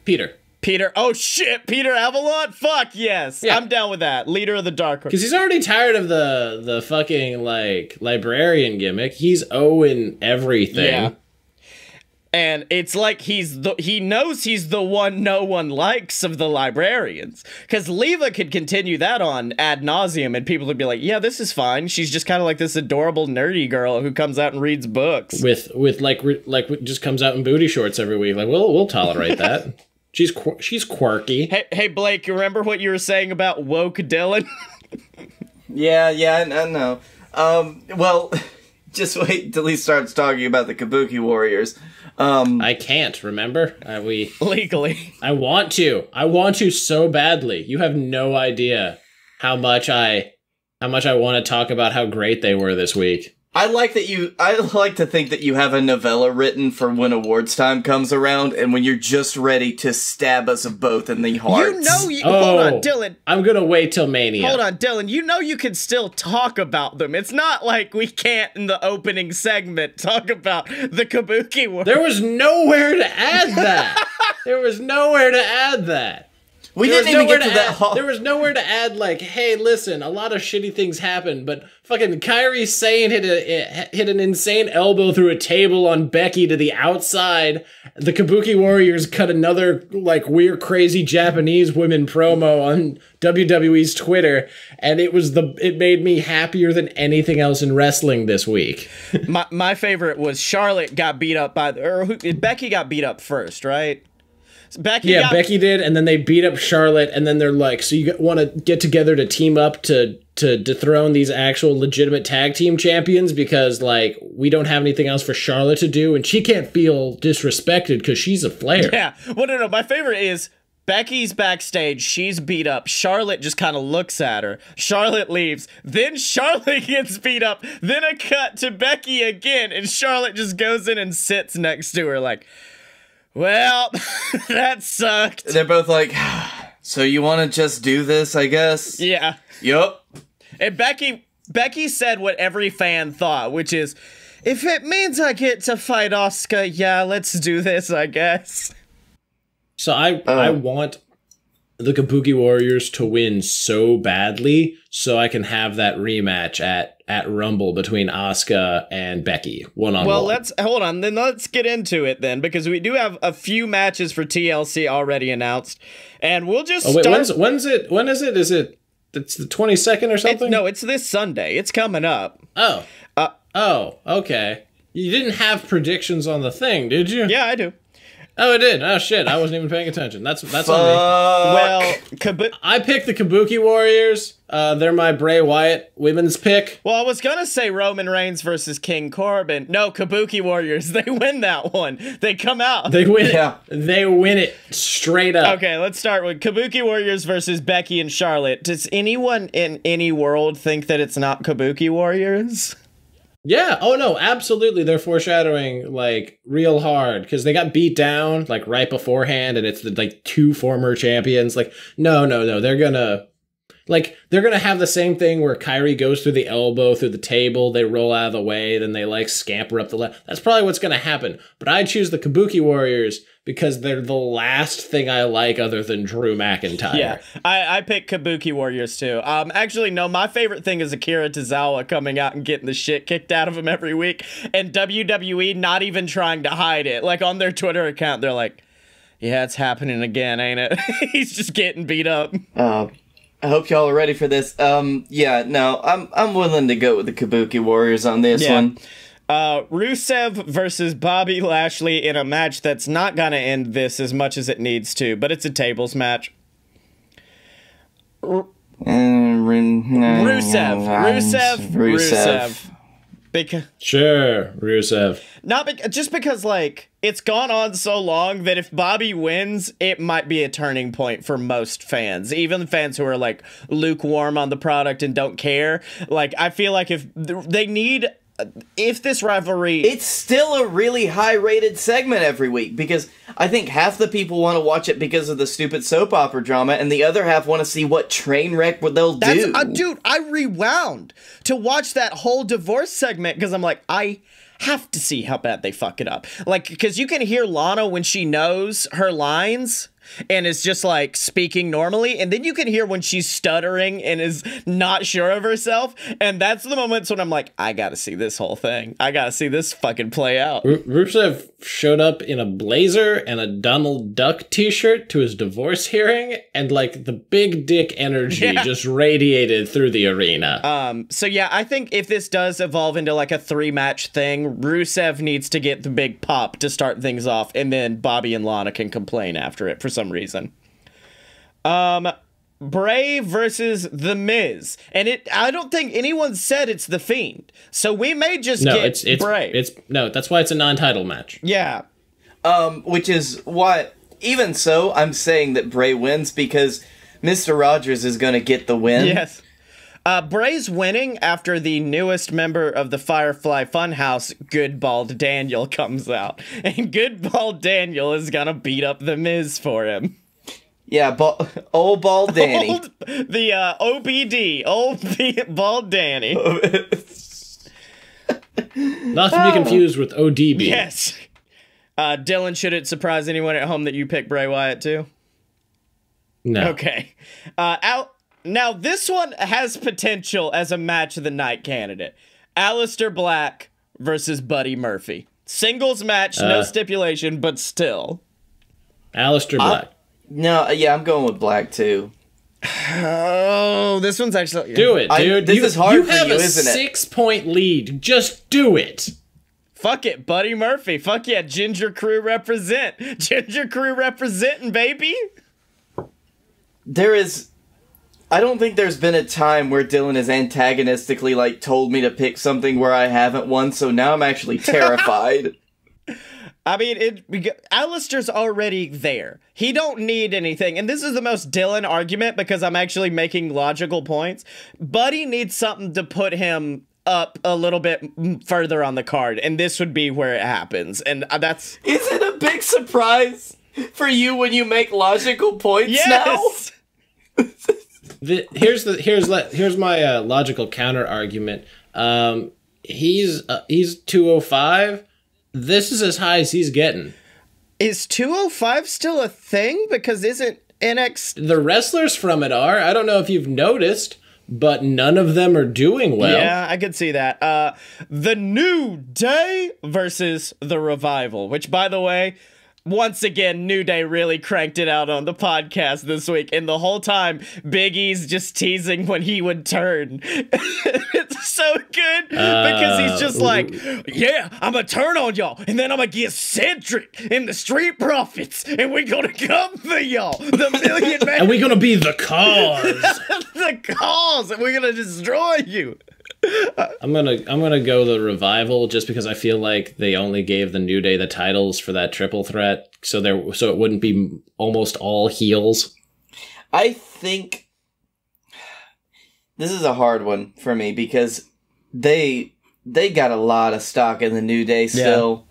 Peter. Peter... Oh, shit! Peter Avalon? Fuck, yes! Yeah. I'm down with that. Leader of the Dark Order. Because he's already tired of the fucking, like, librarian gimmick. He's owing everything. Yeah. And it's like he knows he's the one no one likes of the librarians. Because Leva could continue that on ad nauseum, and people would be like, yeah, this is fine. She's just kind of like this adorable nerdy girl who comes out and reads books. With just comes out in booty shorts every week. Like, we'll tolerate that. She's quirky. Hey, Blake, you remember what you were saying about woke Dylan? Yeah, I know. Well, just wait till he starts talking about the Kabuki Warriors. I can't, remember? Legally. I want to so badly. You have no idea how much I want to talk about how great they were this week. I like to think that you have a novella written for when awards time comes around and when you're just ready to stab us both in the heart. Hold on, Dylan. I'm gonna wait till Mania. Hold on, Dylan. You know you can still talk about them. It's not like we can't, in the opening segment, talk about the Kabuki War. There was nowhere to add that. We didn't even get to that. There was nowhere to add, like, hey, listen, a lot of shitty things happened, but fucking Kairi Sane hit an insane elbow through a table on Becky to the outside. The Kabuki Warriors cut another, like, weird, crazy Japanese women promo on WWE's Twitter, and it made me happier than anything else in wrestling this week. My favorite was Charlotte got beat up Becky got beat up first, right? Becky did, and then they beat up Charlotte, and then they're like, so you want to get together to team up to dethrone these actual legitimate tag team champions because, like, we don't have anything else for Charlotte to do, and she can't feel disrespected because she's a Flair. Yeah. Well, no, my favorite is Becky's backstage, she's beat up, Charlotte just kind of looks at her, Charlotte leaves, then Charlotte gets beat up, then a cut to Becky again, and Charlotte just goes in and sits next to her like... Well, that sucked. They're both like, so you want to just do this, I guess? Yeah. Yup. And Becky said what every fan thought, which is, if it means I get to fight Asuka, yeah, let's do this, I guess. So I want the Kabuki Warriors to win so badly so I can have that rematch at Rumble between Asuka and Becky one-on-one. Well, let's get into it then, because we do have a few matches for TLC already announced, and we'll just start... When is it? Is it it's the 22nd or something? It's this Sunday. It's coming up. Oh, okay. You didn't have predictions on the thing, did you? Yeah, I do. Oh, it did. Oh shit, I wasn't even paying attention. That's on me. Well, I picked the Kabuki Warriors. They're my Bray Wyatt women's pick. Well, I was gonna say Roman Reigns versus King Corbin. No, Kabuki Warriors. They win that one. They come out. They win it. They win it straight up. Okay, let's start with Kabuki Warriors versus Becky and Charlotte. Does anyone in any world think that it's not Kabuki Warriors? Yeah. Oh no, absolutely. They're foreshadowing like real hard because they got beat down like right beforehand, and it's the like two former champions. Like no. They're gonna have the same thing where Kairi goes through the elbow through the table, they roll out of the way, then they like scamper up the left. That's probably what's gonna happen. But I choose the Kabuki Warriors because they're the last thing I like other than Drew McIntyre. Yeah, I pick Kabuki Warriors too. Actually, no, my favorite thing is Akira Tozawa coming out and getting the shit kicked out of him every week, and WWE not even trying to hide it. Like on their Twitter account, they're like, yeah, it's happening again, ain't it? He's just getting beat up. I hope y'all are ready for this. I'm willing to go with the Kabuki Warriors on this one. Rusev versus Bobby Lashley in a match that's not gonna end this as much as it needs to, but it's a tables match. Rusev. Sure, Rusev. Just because, like, it's gone on so long that if Bobby wins, it might be a turning point for most fans. Even fans who are, like, lukewarm on the product and don't care. Like, I feel like if this rivalry... It's still a really high-rated segment every week, because I think half the people want to watch it because of the stupid soap opera drama, and the other half want to see what train wreck they'll do. Dude, I rewound to watch that whole divorce segment, because I'm like, I have to see how bad they fuck it up. Like, because you can hear Lana when she knows her lines... and is just like speaking normally, and then you can hear when she's stuttering and is not sure of herself, and that's the moments when I'm like, I gotta see this whole thing. I gotta see this fucking play out. Rusev showed up in a blazer and a Donald Duck t-shirt to his divorce hearing, and like the big dick energy just radiated through the arena. So yeah, I think if this does evolve into like a 3-match thing, Rusev needs to get the big pop to start things off, and then Bobby and Lana can complain after it for some reason. Bray versus The Miz, and I don't think anyone said it's The Fiend, so we may just get Bray. That's why it's a non-title match. Yeah. Which is why, even so, I'm saying that Bray wins, because Mr. Rogers is gonna get the win. Yes. Bray's winning after the newest member of the Firefly Funhouse, Good Bald Daniel, comes out. And Good Bald Daniel is gonna beat up The Miz for him. Yeah, old Bald Danny. OBD, Bald Danny. Not to be confused with ODB. Yes. Dylan, should it surprise anyone at home that you pick Bray Wyatt too? No. Okay. Now, this one has potential as a match of the night candidate. Aleister Black versus Buddy Murphy. Singles match, no stipulation, but still. Aleister Black. I'm going with Black, too. Oh, this one's actually... Do it, dude. This is hard for you, isn't it? You have a 6-point lead. Just do it. Fuck it, Buddy Murphy. Fuck yeah, Ginger Crew represent. Ginger Crew representing, baby. I don't think there's been a time where Dylan has antagonistically, like, told me to pick something where I haven't won, so now I'm actually terrified. I mean, Aleister's already there. He don't need anything, and this is the most Dylan argument because I'm actually making logical points. Buddy needs something to put him up a little bit further on the card, and this would be where it happens, and that's... Is it a big surprise for you when you make logical points now? Here's my logical counter argument. He's 205. This is as high as he's getting. Is 205 still a thing? Because isn't NXT... The wrestlers from it are. I don't know if you've noticed, but none of them are doing well. Yeah, I could see that. The New Day versus The Revival, which, by the way... Once again, New Day really cranked it out on the podcast this week, and the whole time, Big E's just teasing when he would turn. It's so good, because he's just like, yeah, I'm gonna turn on y'all, and then I'm gonna get Cedric and the Street Profits, and we're gonna come for y'all, the Million Man. And we're gonna be the cause. The cause, and we're gonna destroy you. I'm gonna go The Revival just because I feel like they only gave the New Day the titles for that triple threat, so it wouldn't be almost all heels. I think this is a hard one for me because they got a lot of stock in the New Day still.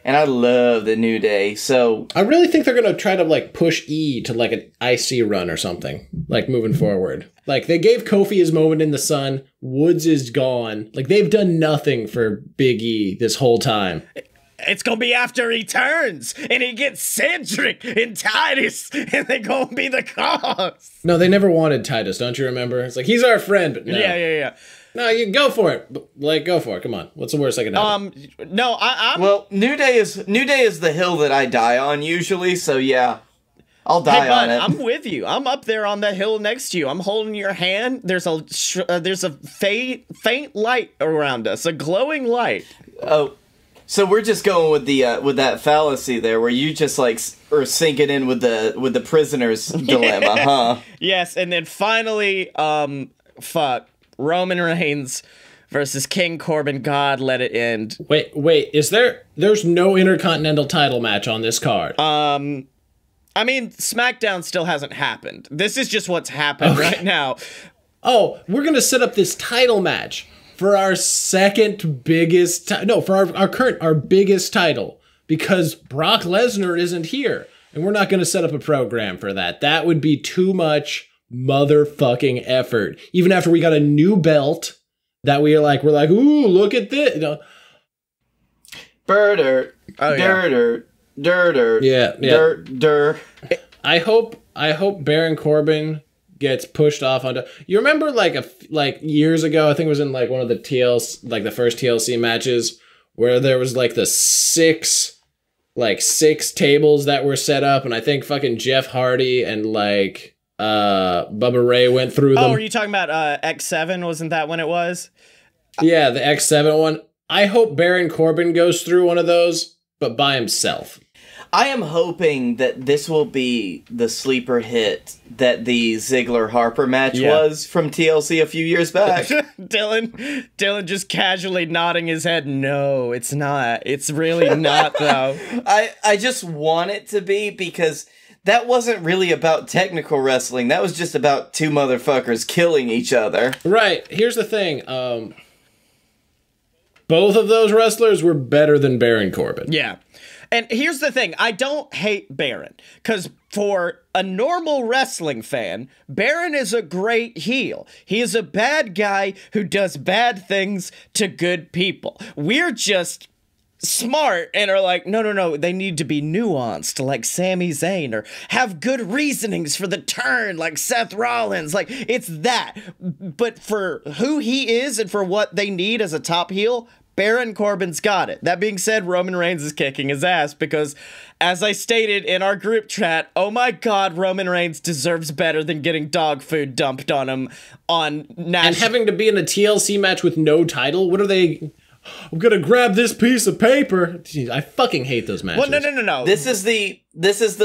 And I love the New Day, so... I really think they're going to try to, like, push E to, like, an IC run or something, like, moving forward. Like, they gave Kofi his moment in the sun, Woods is gone. Like, they've done nothing for Big E this whole time. It's going to be after he turns, and he gets Cedric and Titus, and they're going to be the cause. No, they never wanted Titus, don't you remember? It's like, he's our friend, but no. Yeah. No, you go for it. Like, go for it. Come on. What's the worst I can happen? No, I'm... Well, New Day is the hill that I die on usually, so yeah. I'll die on it. I'm with you. I'm up there on the hill next to you. I'm holding your hand. There's a faint light around us, a glowing light. Oh, So we're just going with that fallacy there, where you just like are sinking in with the prisoner's dilemma, huh? Yes, and then finally, Roman Reigns versus King Corbin. God, let it end. Wait, there's no Intercontinental title match on this card? I mean, SmackDown still hasn't happened. This is just what's happened right now. Oh, we're gonna set up this title match for our second biggest, for our biggest title, because Brock Lesnar isn't here, and we're not gonna set up a program for that. That would be too much motherfucking effort. Even after we got a new belt that we're like, ooh, look at this, Birder, Dirt. I hope Baron Corbin gets pushed off onto. You remember like years ago, I think it was in like one of the TLC, like the first TLC matches, where there was like the six tables that were set up, and I think fucking Jeff Hardy and like Bubba Ray went through them. Oh, are you talking about X7? Wasn't that when it was? Yeah, the X7 one. I hope Baron Corbin goes through one of those, but by himself. I am hoping that this will be the sleeper hit that the Ziggler-Harper match was from TLC a few years back. Dylan just casually nodding his head. No, it's not. It's really not, though. I just want it to be, because that wasn't really about technical wrestling. That was just about two motherfuckers killing each other. Right. Here's the thing. Both of those wrestlers were better than Baron Corbin. Yeah. And here's the thing, I don't hate Baron, because for a normal wrestling fan, Baron is a great heel. He is a bad guy who does bad things to good people. We're just smart and are like, no, they need to be nuanced like Sami Zayn, or have good reasonings for the turn like Seth Rollins. Like, it's that. But for who he is and for what they need as a top heel, Baron Corbin's got it. That being said, Roman Reigns is kicking his ass because, as I stated in our group chat, oh my god, Roman Reigns deserves better than getting dog food dumped on him on national... And having to be in a TLC match with no title? What are they... I'm gonna grab this piece of paper. Jeez, I fucking hate those matches. Well, no. This is the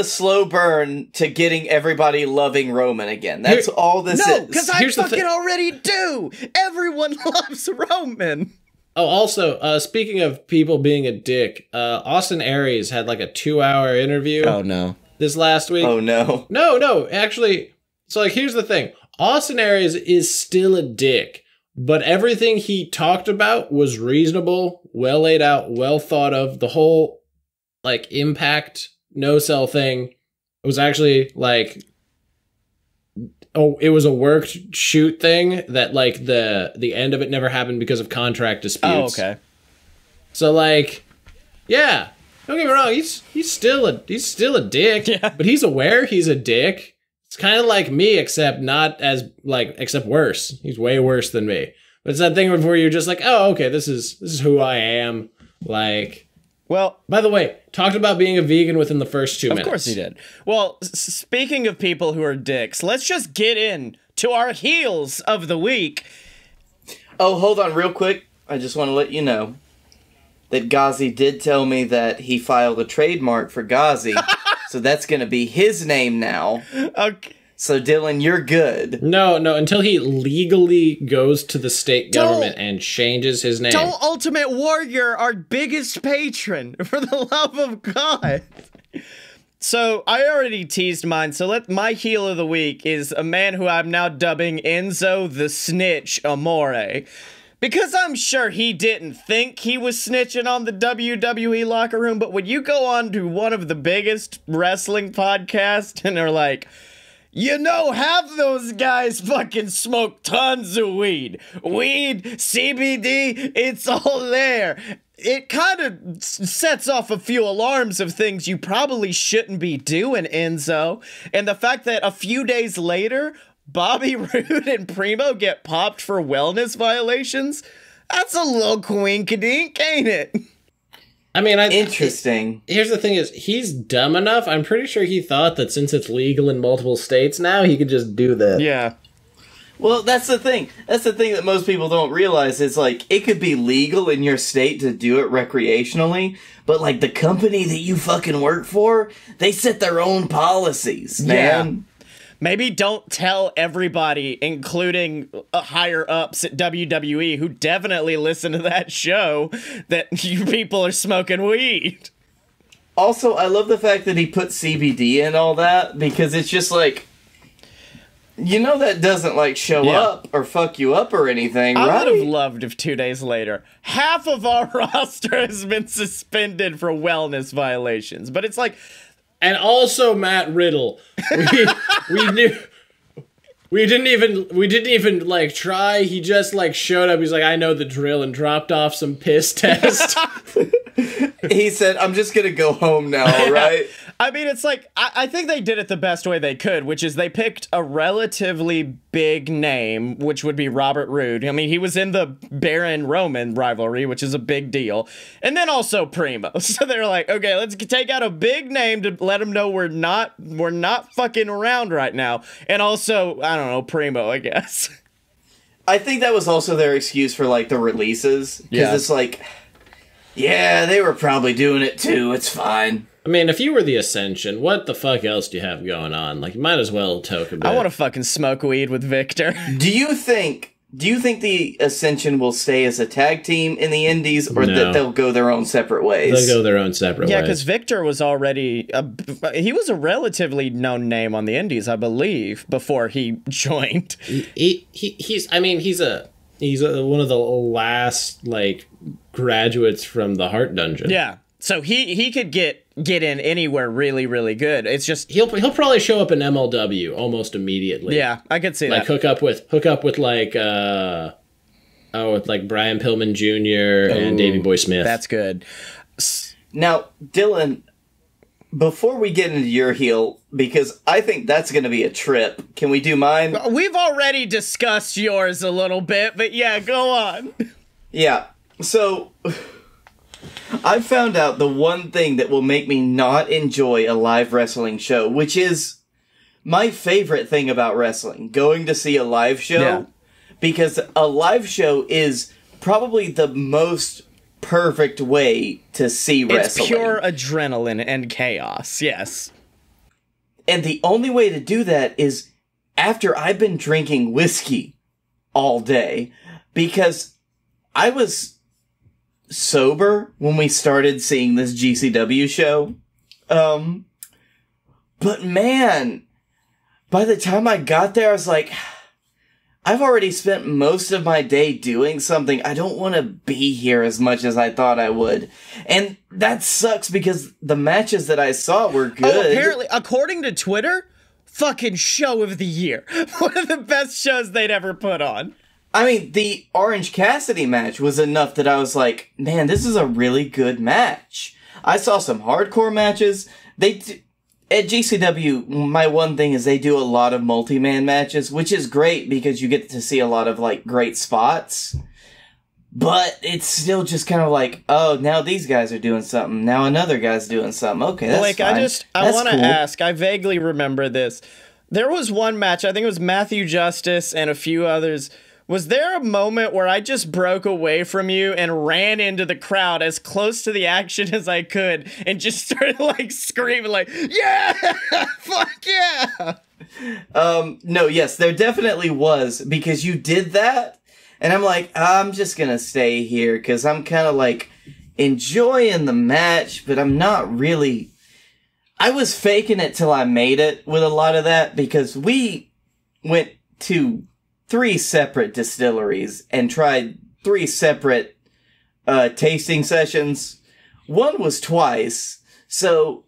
slow burn to getting everybody loving Roman again. That's all this is. No, because I fucking already do. Everyone loves Roman. Oh, also, speaking of people being a dick, Austin Aries had like a 2-hour interview. Oh, no. This last week. Oh, no. No, actually. So, like, here's the thing. Austin Aries is still a dick, but everything he talked about was reasonable, well laid out, well thought of. The whole, like, Impact no-sell thing was actually, like... Oh, it was a worked shoot thing that, like, the end of it never happened because of contract disputes. Oh, okay. So, like, yeah, don't get me wrong, he's still a dick, yeah. But he's aware he's a dick. It's kind of like me, except except worse. He's way worse than me. But it's that thing where you're just like, oh, okay, this is who I am. Like, well, by the way, talked about being a vegan within the first 2 minutes. Of course he did. Well, speaking of people who are dicks, let's just get in to our heels of the week. Oh, hold on real quick. I just want to let you know that Ghazi did tell me that he filed a trademark for Ghazi, so that's going to be his name now. Okay. So, Dylan, you're good. No, until he legally goes to the state government and changes his name. Don't Ultimate Warrior, our biggest patron, for the love of God. So, I already teased mine, so my heel of the week is a man who I'm now dubbing Enzo the Snitch Amore. Because I'm sure he didn't think he was snitching on the WWE locker room, but when you go on to one of the biggest wrestling podcasts and are like... You know, half those guys fucking smoke tons of weed. Weed, CBD, it's all there. It kind of sets off a few alarms of things you probably shouldn't be doing, Enzo. And the fact that a few days later, Bobby Roode and Primo get popped for wellness violations, that's a little quinkadink, ain't it? I mean, interesting. Here's the thing is, he's dumb enough. I'm pretty sure he thought that since it's legal in multiple states now, he could just do that. Yeah. Well, that's the thing. That's the thing that most people don't realize is, like, it could be legal in your state to do it recreationally, but, like, the company that you fucking work for, they set their own policies, man. Yeah. Maybe don't tell everybody, including higher-ups at WWE, who definitely listen to that show, that you people are smoking weed. Also, I love the fact that he put CBD in all that, because it's just like, you know that doesn't, like, show up or fuck you up or anything, right? I would have loved if 2 days later, half of our roster has been suspended for wellness violations. But it's like... And also Matt Riddle. We knew... We didn't even, like, try. He just, like, showed up. He's like, I know the drill, and dropped off some piss test. He said, I'm just gonna go home now, all right? I mean, it's like, I think they did it the best way they could, which is they picked a relatively big name, which would be Robert Roode. I mean, he was in the Baron Roman rivalry, which is a big deal. And then also Primo. So they're like, okay, let's take out a big name to let them know we're not fucking around right now. And also, I don't know, Primo, I guess. I think that was also their excuse for, like, the releases. Because it's like, yeah, they were probably doing it too, it's fine. I mean, if you were the Ascension, what the fuck else do you have going on? Like, you might as well toke a bit. I want to fucking smoke weed with Victor. Do you think the Ascension will stay as a tag team in the Indies, or that they'll go their own separate ways? They'll go their own separate ways. Yeah, because Victor was already... he was a relatively known name on the Indies, I believe, before he joined. He's one of the last, like, graduates from the Heart Dungeon. Yeah, so he could get in anywhere really, really good. It's just he'll probably show up in MLW almost immediately. Yeah, I could see like that. Hook up with like with like Brian Pillman Jr. and Davey Boy Smith. That's good. Now, Dylan, before we get into your heel, because I think that's going to be a trip, can we do mine? We've already discussed yours a little bit, but yeah, go on. Yeah, so I found out the one thing that will make me not enjoy a live wrestling show, which is my favorite thing about wrestling, going to see a live show, Yeah. because a live show is probably the most perfect way to see wrestling. It's pure adrenaline and chaos, yes. And the only way to do that is after I've been drinking whiskey all day, because I was sober when we started seeing this GCW show. But man, by the time I got there, I was like, I've already spent most of my day doing something. I don't want to be here as much as I thought I would. And that sucks because the matches that I saw were good. Oh, apparently, according to Twitter, fucking show of the year. One of the best shows they'd ever put on. I mean, the Orange Cassidy match was enough that I was like, man, this is a really good match. I saw some hardcore matches. At GCW, my one thing is they do a lot of multi-man matches, which is great because you get to see a lot of, like, great spots. But it's still just kind of like, oh, now these guys are doing something. Now another guy's doing something. Okay, that's Blake, fine. I want to ask, I vaguely remember this. There was one match, I think it was Matthew Justice and a few others. Was there a moment where I just broke away from you and ran into the crowd as close to the action as I could and just started, like, screaming, like, yeah, fuck yeah? No, yes, there definitely was, because you did that, and I'm like, I'm just gonna stay here, because I'm kind of, like, enjoying the match, but I'm not really... I was faking it till I made it with a lot of that, because we went to 3 separate distilleries and tried 3 separate tasting sessions. One was twice. So,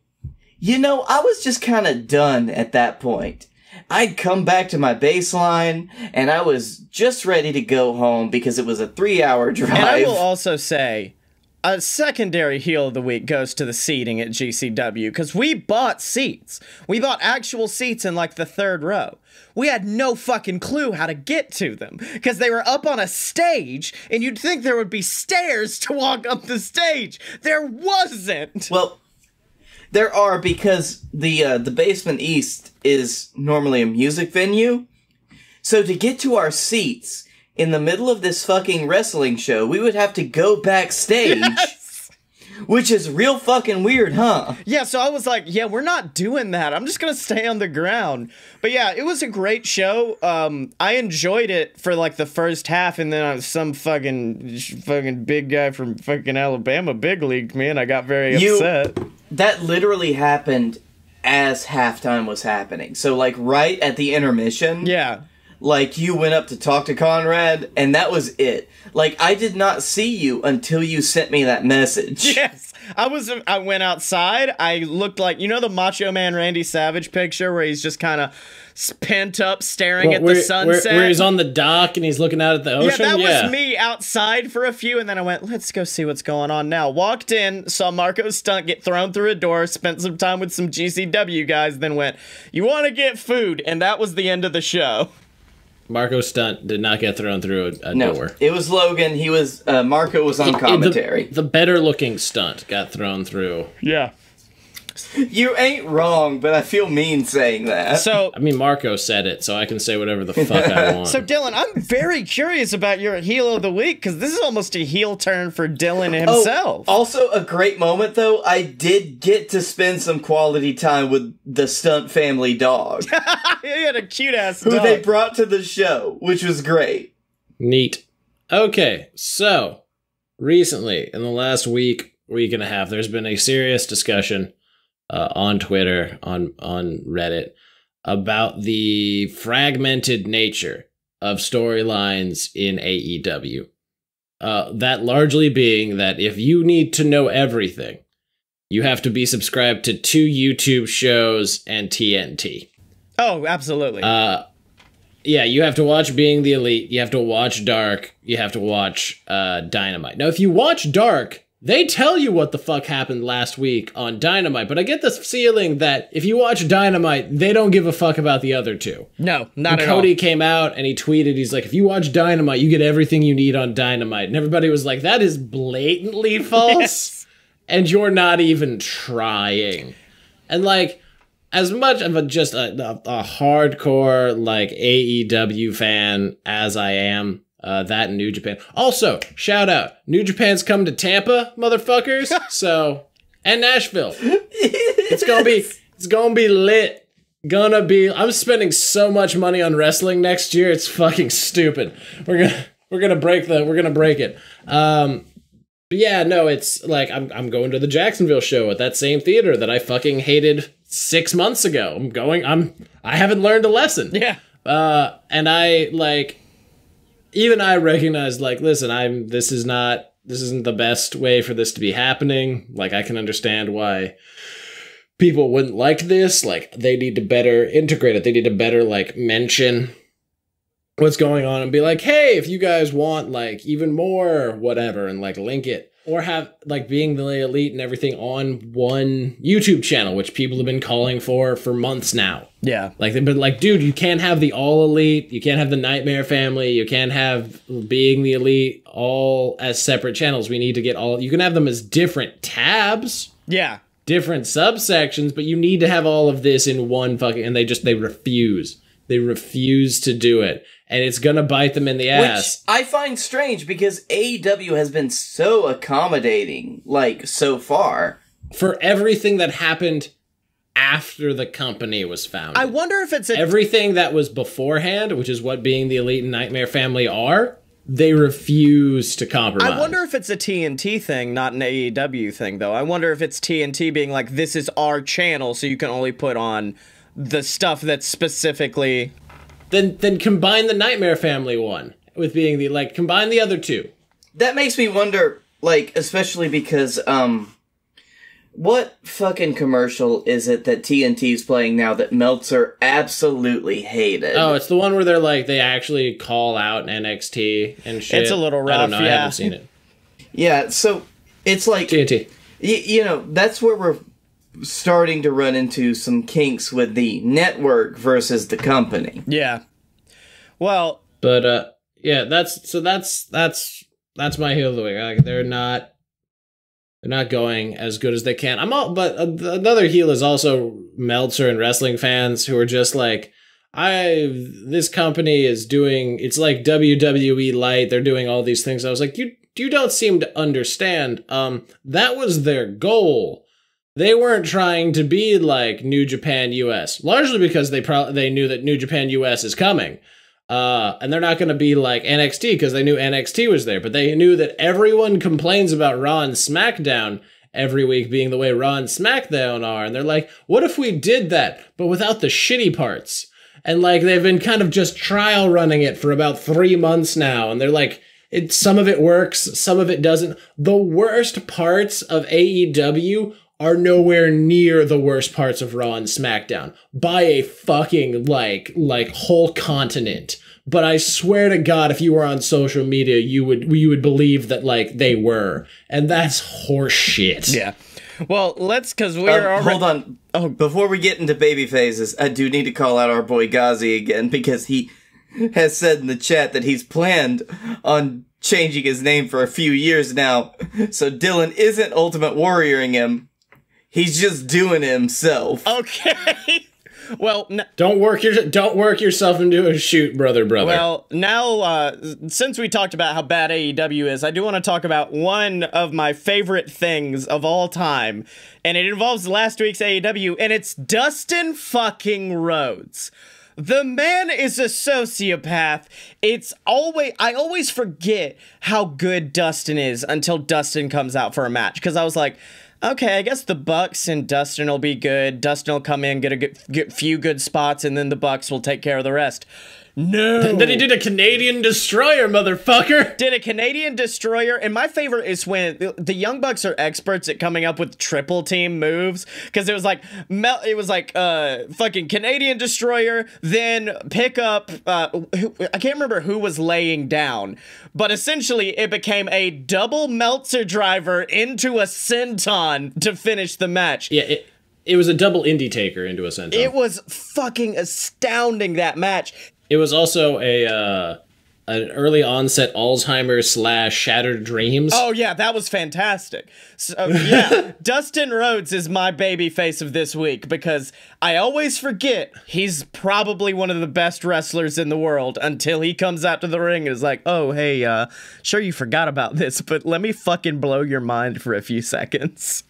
you know, I was just kind of done at that point. I'd come back to my baseline and I was just ready to go home because it was a 3-hour drive. And I will also say, a secondary heel of the week goes to the seating at GCW, because we bought seats. We bought actual seats in, like, the 3rd row. We had no fucking clue how to get to them, because they were up on a stage, and you'd think there would be stairs to walk up the stage. There wasn't! Well, there are, because the Basement East is normally a music venue. So to get to our seats in the middle of this fucking wrestling show, we would have to go backstage. Yes. Which is real fucking weird, huh? Yeah, so I was like, yeah, we're not doing that. I'm just gonna stay on the ground. But yeah, it was a great show. I enjoyed it for like the first half, and then some fucking big guy from fucking Alabama big leagued me, and I got very upset. That literally happened as halftime was happening. So like right at the intermission. Yeah. Like, you went up to talk to Conrad, and that was it. Like, I did not see you until you sent me that message. Yes. I went outside. I looked like, you know the Macho Man Randy Savage picture where he's just kind of pent up staring at the sunset? Where he's on the dock and he's looking out at the ocean? Yeah, that was me outside for a few, and then I went, let's go see what's going on now. Walked in, saw Marco Stunt get thrown through a door, spent some time with some GCW guys, then went, you want to get food? And that was the end of the show. Marco Stunt did not get thrown through a no, door. It was Logan. He was Marco was on commentary. The better looking Stunt got thrown through. Yeah. You ain't wrong, but I feel mean saying that. So I mean, Marco said it, so I can say whatever the fuck I want. So Dylan, I'm very curious about your heel of the week, because this is almost a heel turn for Dylan himself. Oh, also a great moment though. I did get to spend some quality time with the Stunt family dog. He had a cute ass who dog. they brought to the show, which was great. Neat. Okay, so recently, in the last week and a half, there's been a serious discussion on Twitter, on Reddit, about the fragmented nature of storylines in AEW. That largely being that if you need to know everything, you have to be subscribed to 2 YouTube shows and TNT. Oh, absolutely. Yeah, you have to watch Being the Elite, you have to watch Dark, you have to watch Dynamite. Now, if you watch Dark, they tell you what the fuck happened last week on Dynamite, but I get this feeling that if you watch Dynamite, they don't give a fuck about the other two. No, not at all. Cody came out and he tweeted, he's like, if you watch Dynamite, you get everything you need on Dynamite. And everybody was like, that is blatantly false, yes. And you're not even trying. And like, as much of just a hardcore like AEW fan as I am, that and New Japan. Also, shout out, New Japan's come to Tampa, motherfuckers. So, and Nashville. It's gonna be lit. I'm spending so much money on wrestling next year. It's fucking stupid. We're gonna break it. But yeah, no, it's like I'm going to the Jacksonville show at that same theater that I fucking hated 6 months ago. I haven't learned a lesson. Yeah. And I like. Even I recognize, like, listen, this isn't the best way for this to be happening. Like, I can understand why people wouldn't like this. Like, they need to better integrate it. They need to better, like, mention what's going on and be like, hey, if you guys want, like, even more, whatever, and, like, link it. Or have, like, Being the Elite and everything on one YouTube channel, which people have been calling for months now. Yeah. Like, they've been like, dude, you can't have the All Elite, you can't have the Nightmare Family, you can't have Being the Elite all as separate channels. We need to get all, you can have them as different tabs. Yeah. Different subsections, but you need to have all of this in one fucking, and they refuse. They refuse to do it. And it's gonna bite them in the ass. Which I find strange because AEW has been so accommodating, like, so far. For everything that happened after the company was founded. I wonder if it's everything that was beforehand, which is what Being the Elite and Nightmare Family are, they refuse to compromise. I wonder if it's a TNT thing, not an AEW thing, though. I wonder if it's TNT being like, this is our channel, so you can only put on the stuff that's specifically... Then combine the Nightmare Family one with Being the, like, combine the other two. That makes me wonder, like, especially because, what fucking commercial is it that TNT's playing now that Meltzer absolutely hated? Oh, it's the one where they're like, they actually call out NXT and shit. It's a little rough, I don't know, yeah. I haven't seen it. Yeah, so it's like... TNT. You know, that's where we're starting to run into some kinks with the network versus the company. Yeah. Well... But, yeah, that's my heel of the week. Like, they're not going as good as they can. But another heel is also Meltzer and wrestling fans who are just like, this company is doing, it's like WWE Light. They're doing all these things. I was like, you don't seem to understand. That was their goal. They weren't trying to be like New Japan US, largely because they knew that New Japan US is coming. And they're not going to be like NXT because they knew NXT was there, but they knew that everyone complains about Raw and SmackDown every week being the way Raw and SmackDown are. And they're like, what if we did that, but without the shitty parts? And like, they've been kind of just trial running it for about 3 months now. And they're like, some of it works, some of it doesn't. The worst parts of AEW are nowhere near the worst parts of Raw and SmackDown by a fucking like whole continent. But I swear to God, if you were on social media, you would believe that like they were, and that's horse shit. Yeah. Well, because we're already... Hold on. Oh, before we get into baby phases, I do need to call out our boy Ghazi again, because he has said in the chat that he's planned on changing his name for a few years now. So Dylan isn't Ultimate Warrioring him. He's just doing it himself. Okay. Well, don't work yourself into a shoot, brother. Well, now, since we talked about how bad AEW is, I do want to talk about one of my favorite things of all time, and it involves last week's AEW, and it's Dustin fucking Rhodes. The man is a sociopath. I always forget how good Dustin is until Dustin comes out for a match, because I was like, okay, I guess the Bucks and Dustin will be good. Dustin will come in, get few good spots, and then the Bucks will take care of the rest. No. Then he did a Canadian Destroyer, motherfucker. Did a Canadian Destroyer, and my favorite is when the Young Bucks are experts at coming up with triple team moves, because it was like fucking Canadian Destroyer, then pick up I can't remember who was laying down, but essentially it became a double Meltzer driver into a senton to finish the match. Yeah, it was a double indie taker into a senton. It was fucking astounding, that match. It was also an early onset Alzheimer's / shattered dreams. Oh yeah, that was fantastic. So yeah, Dustin Rhodes is my baby face of this week, because I always forget he's probably one of the best wrestlers in the world until he comes out to the ring and is like, oh hey, sure you forgot about this, but let me fucking blow your mind for a few seconds.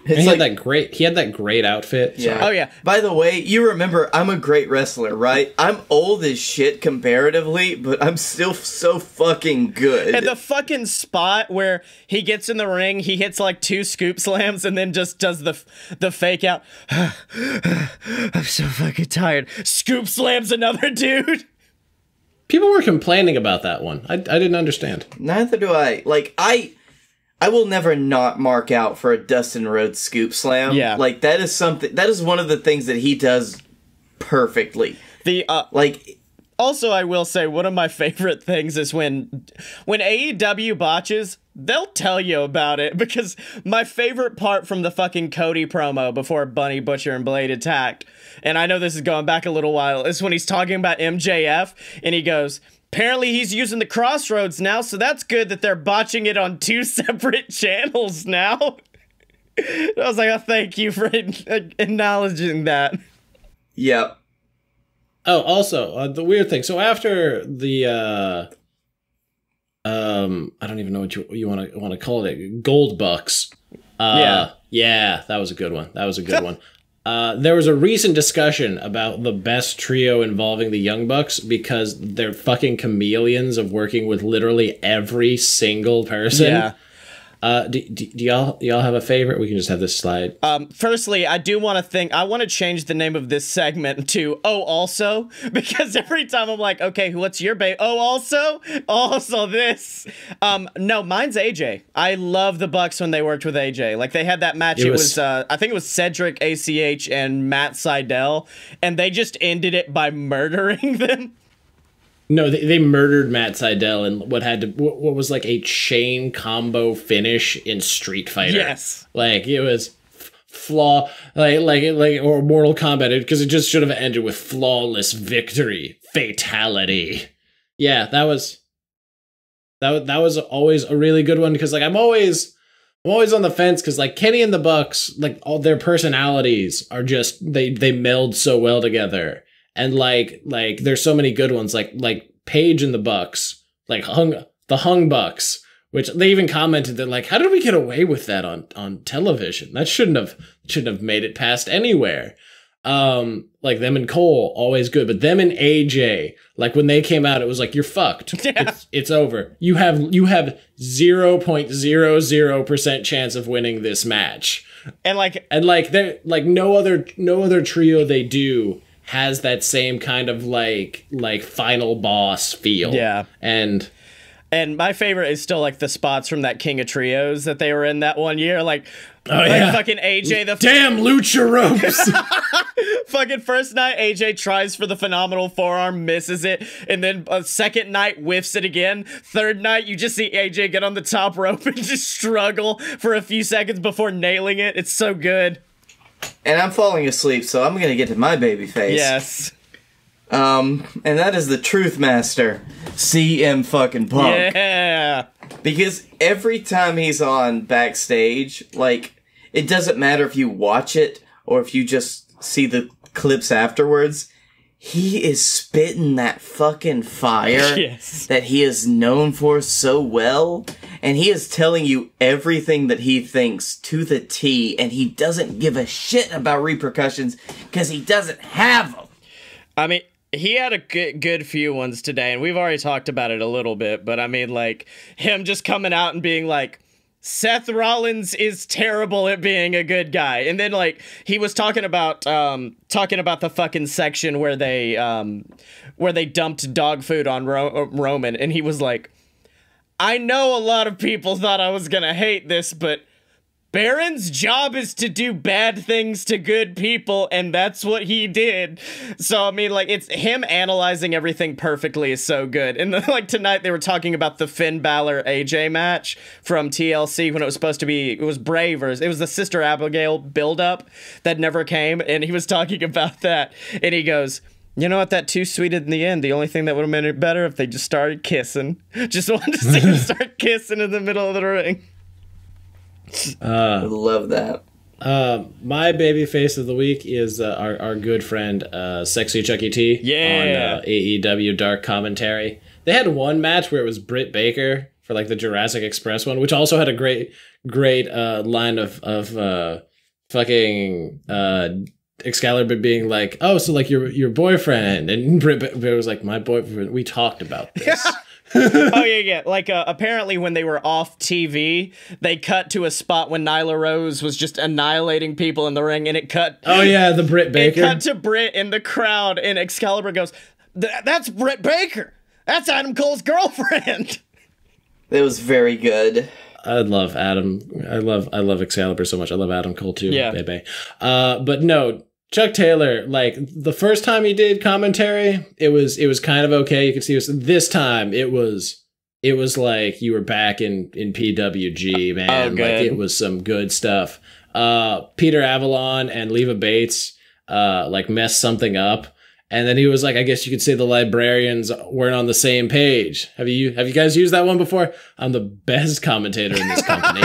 He had that great outfit. Yeah. Oh yeah. By the way, you remember I'm a great wrestler, right? I'm old as shit comparatively, but I'm still so fucking good. And the fucking spot where he gets in the ring, he hits like 2 scoop slams and then just does the fake out. I'm so fucking tired. Scoop slams another dude. People were complaining about that one. I didn't understand. Neither do I. Like, I will never not mark out for a Dustin Rhodes scoop slam. Yeah. Like, that is one of the things that he does perfectly. Also, I will say, one of my favorite things is when AEW botches, they'll tell you about it, because my favorite part from the fucking Cody promo before Bunny, Butcher, and Blade attacked, and I know this is going back a little while, is when he's talking about MJF, and he goes, apparently he's using the Crossroads now, so that's good that they're botching it on 2 separate channels now. I was like, oh, thank you for acknowledging that. Yep. Oh, also, the weird thing. So after the, I don't even know what you want to call it, Gold Bucks. Yeah, that was a good one. There was a recent discussion about the best trio involving the Young Bucks, because they're fucking chameleons of working with literally every single person. Yeah. Do y'all have a favorite? We can just have this slide. Firstly, I want to change the name of this segment to "Oh Also," because every time I'm like, okay, what's your babe? Oh also this. No, mine's AJ. I love the Bucks when they worked with AJ. Like, they had that match. It was I think it was Cedric, ACH, and Matt Sydal, and they just ended it by murdering them. No, they murdered Matt Sydal in what was like a chain combo finish in Street Fighter. Yes, like it was or Mortal Kombat, because it just should have ended with flawless victory, fatality. Yeah, that was always a really good one, because like I'm always on the fence, because like Kenny and the Bucks, like all their personalities are just they meld so well together. And like there's so many good ones, like Paige and the Bucks, like the Hung Bucks, which they even commented that like, how did we get away with that on television? That shouldn't have made it past anywhere. Like them and Cole, always good, but them and AJ, like when they came out, it was like, you're fucked. Yeah. It's over. You have 0.00% chance of winning this match. And they're like no other trio they do has that same kind of like final boss feel. Yeah. And my favorite is still like the spots from that King of Trios that they were in that one year. Like fucking AJ damn lucha ropes. Fucking first night AJ tries for the phenomenal forearm, misses it, and then a second night whiffs it again. Third night you just see AJ get on the top rope and just struggle for a few seconds before nailing it. It's so good. And I'm falling asleep, so I'm gonna get to my baby face. Yes. And that is the Truth Master, CM fucking Punk. Yeah. Because every time he's on backstage, like, it doesn't matter if you watch it or if you just see the clips afterwards, he is spitting that fucking fire that he is known for so well, and he is telling you everything that he thinks to the T, and he doesn't give a shit about repercussions because he doesn't have them. I mean, he had a good few ones today, and we've already talked about it a little bit, but I mean, like, him just coming out and being like, Seth Rollins is terrible at being a good guy. And then, like, he was talking about the fucking section where they dumped dog food on Roman, and he was like, I know a lot of people thought I was gonna hate this, but Baron's job is to do bad things to good people, and that's what he did. So, I mean, like, it's him analyzing everything perfectly is so good. And then, like, tonight they were talking about the Finn Balor AJ match from TLC when it was supposed to be, it was Bravers. It was the Sister Abigail build-up that never came, and he was talking about that. And he goes, you know what, that too sweet in the end. The only thing that would have made it better if they just started kissing. Just wanted to see them start kissing in the middle of the ring. I love that. My baby face of the week is our good friend Sexy Chucky T on AEW Dark Commentary. They had one match where it was Britt Baker for like the Jurassic Express one, which also had a great line of fucking Excalibur being like, oh, so like your boyfriend, and Britt Baker was like, my boyfriend. We talked about this. Oh, yeah. Like, apparently when they were off TV, they cut to a spot when Nyla Rose was just annihilating people in the ring, and it cut... Oh, yeah, the Britt Baker. It cut to Britt in the crowd, and Excalibur goes, that's Britt Baker! That's Adam Cole's girlfriend! It was very good. I love Adam. I love Excalibur so much. I love Adam Cole, too, yeah. Baby. But no... Chuck Taylor, like, the first time he did commentary, it was kind of okay. You could see this time it was like you were back in PWG, man. Oh, good. Like, it was some good stuff. Peter Avalon and Leva Bates like messed something up, and then he was like, I guess you could say the librarians weren't on the same page. Have you guys used that one before? I'm the best commentator in this company.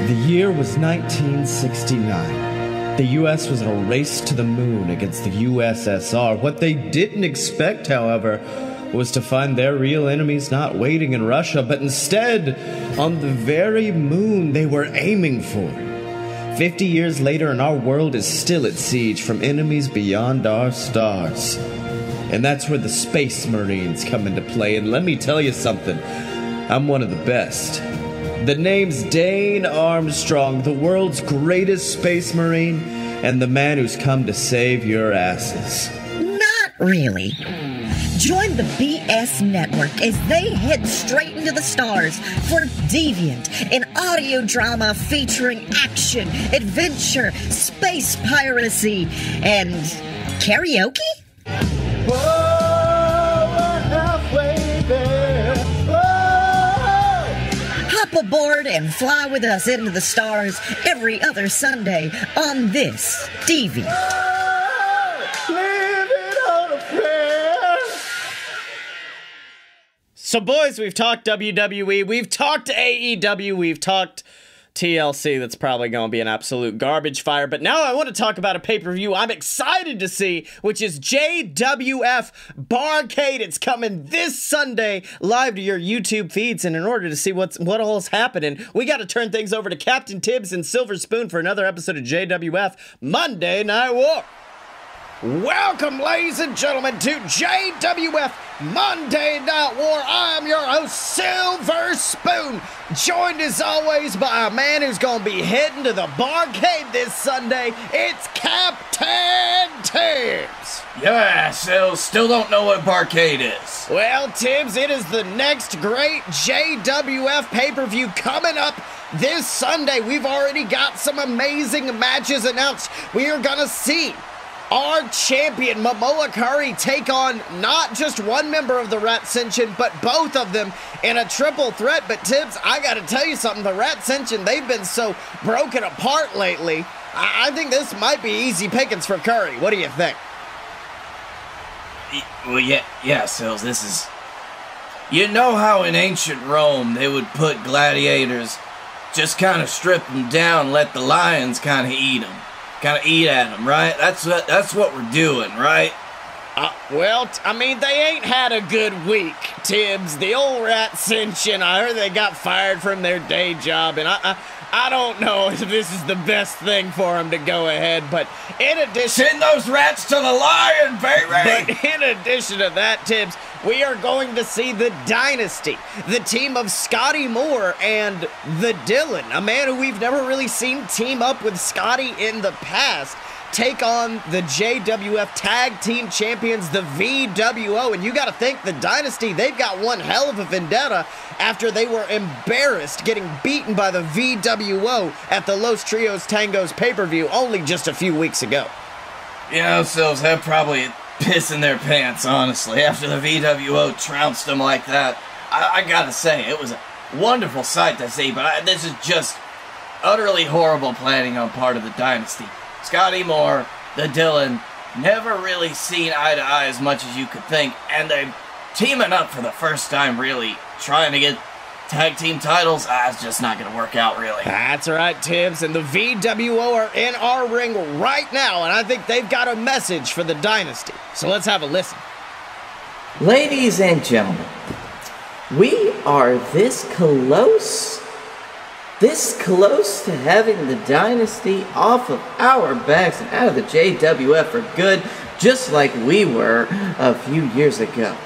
The year was 1969. The U.S. was in a race to the moon against the USSR. What they didn't expect, however, was to find their real enemies not waiting in Russia, but instead on the very moon they were aiming for. 50 years later, and our world is still at siege from enemies beyond our stars. And that's where the Space Marines come into play. And let me tell you something, I'm one of the best. The name's Dane Armstrong, the world's greatest space marine, and the man who's come to save your asses. Not really. Join the BS Network as they head straight into the stars for Deviant, an audio drama featuring action, adventure, space piracy, and karaoke? Whoa, we're halfway there. Hop aboard and fly with us into the stars every other Sunday on this Deviant. So, boys, we've talked WWE, we've talked AEW, we've talked TLC. That's probably going to be an absolute garbage fire. But now I want to talk about a pay-per-view I'm excited to see, which is JWF Barrcade. It's coming this Sunday live to your YouTube feeds. And in order to see what all is happening, we got to turn things over to Captain Tibbs and Silver Spoon for another episode of JWF Monday Night War. Welcome, ladies and gentlemen, to JWF Monday Night War. I'm your host, Silver Spoon, joined as always by a man who's going to be heading to the Barrcade this Sunday. It's Captain Tibbs. Yeah, still don't know what Barrcade is. Well, Tibbs, it is the next great JWF pay-per-view coming up this Sunday. We've already got some amazing matches announced. We are going to see our champion, Momoa Curry, take on not just one member of the Ascension, but both of them in a triple threat. But Tibbs, I gotta tell you something, the Ascension, they've been so broken apart lately. I think this might be easy pickings for Curry. What do you think? Well, yeah, Sills, this is... You know how in ancient Rome they would put gladiators, just kind of strip them down, let the lions kind of eat them. Kind of eat at them, right? That's what we're doing, right? Well, I mean, they ain't had a good week, Tibbs. The old Ascension, I heard they got fired from their day job, and I don't know if this is the best thing for them to go ahead, but in addition... Send those rats to the lion, baby! But in addition to that, Tibbs, we are going to see the Dynasty, the team of Scottye Moore and the Dylan, a man who we've never really seen team up with Scottye in the past, take on the JWF Tag Team Champions, the VWO. And you got to think the Dynasty, they've got one hell of a vendetta after they were embarrassed getting beaten by the VWO at the Los Trios Tangos pay-per-view only just a few weeks ago. Yeah, Sills, they're probably pissing their pants, honestly, after the VWO trounced them like that. I gotta say, it was a wonderful sight to see, but this is just utterly horrible planning on part of the Dynasty. Scottye Moore, the Dylan, never really seen eye to eye as much as you could think, and they're teaming up for the first time, really, trying to get tag team titles. It's just not going to work out, really. That's right, Tibbs, and the VWO are in our ring right now, and I think they've got a message for the Dynasty. So let's have a listen. Ladies and gentlemen, we are this close to having the Dynasty off of our backs and out of the JWF for good, just like we were a few years ago.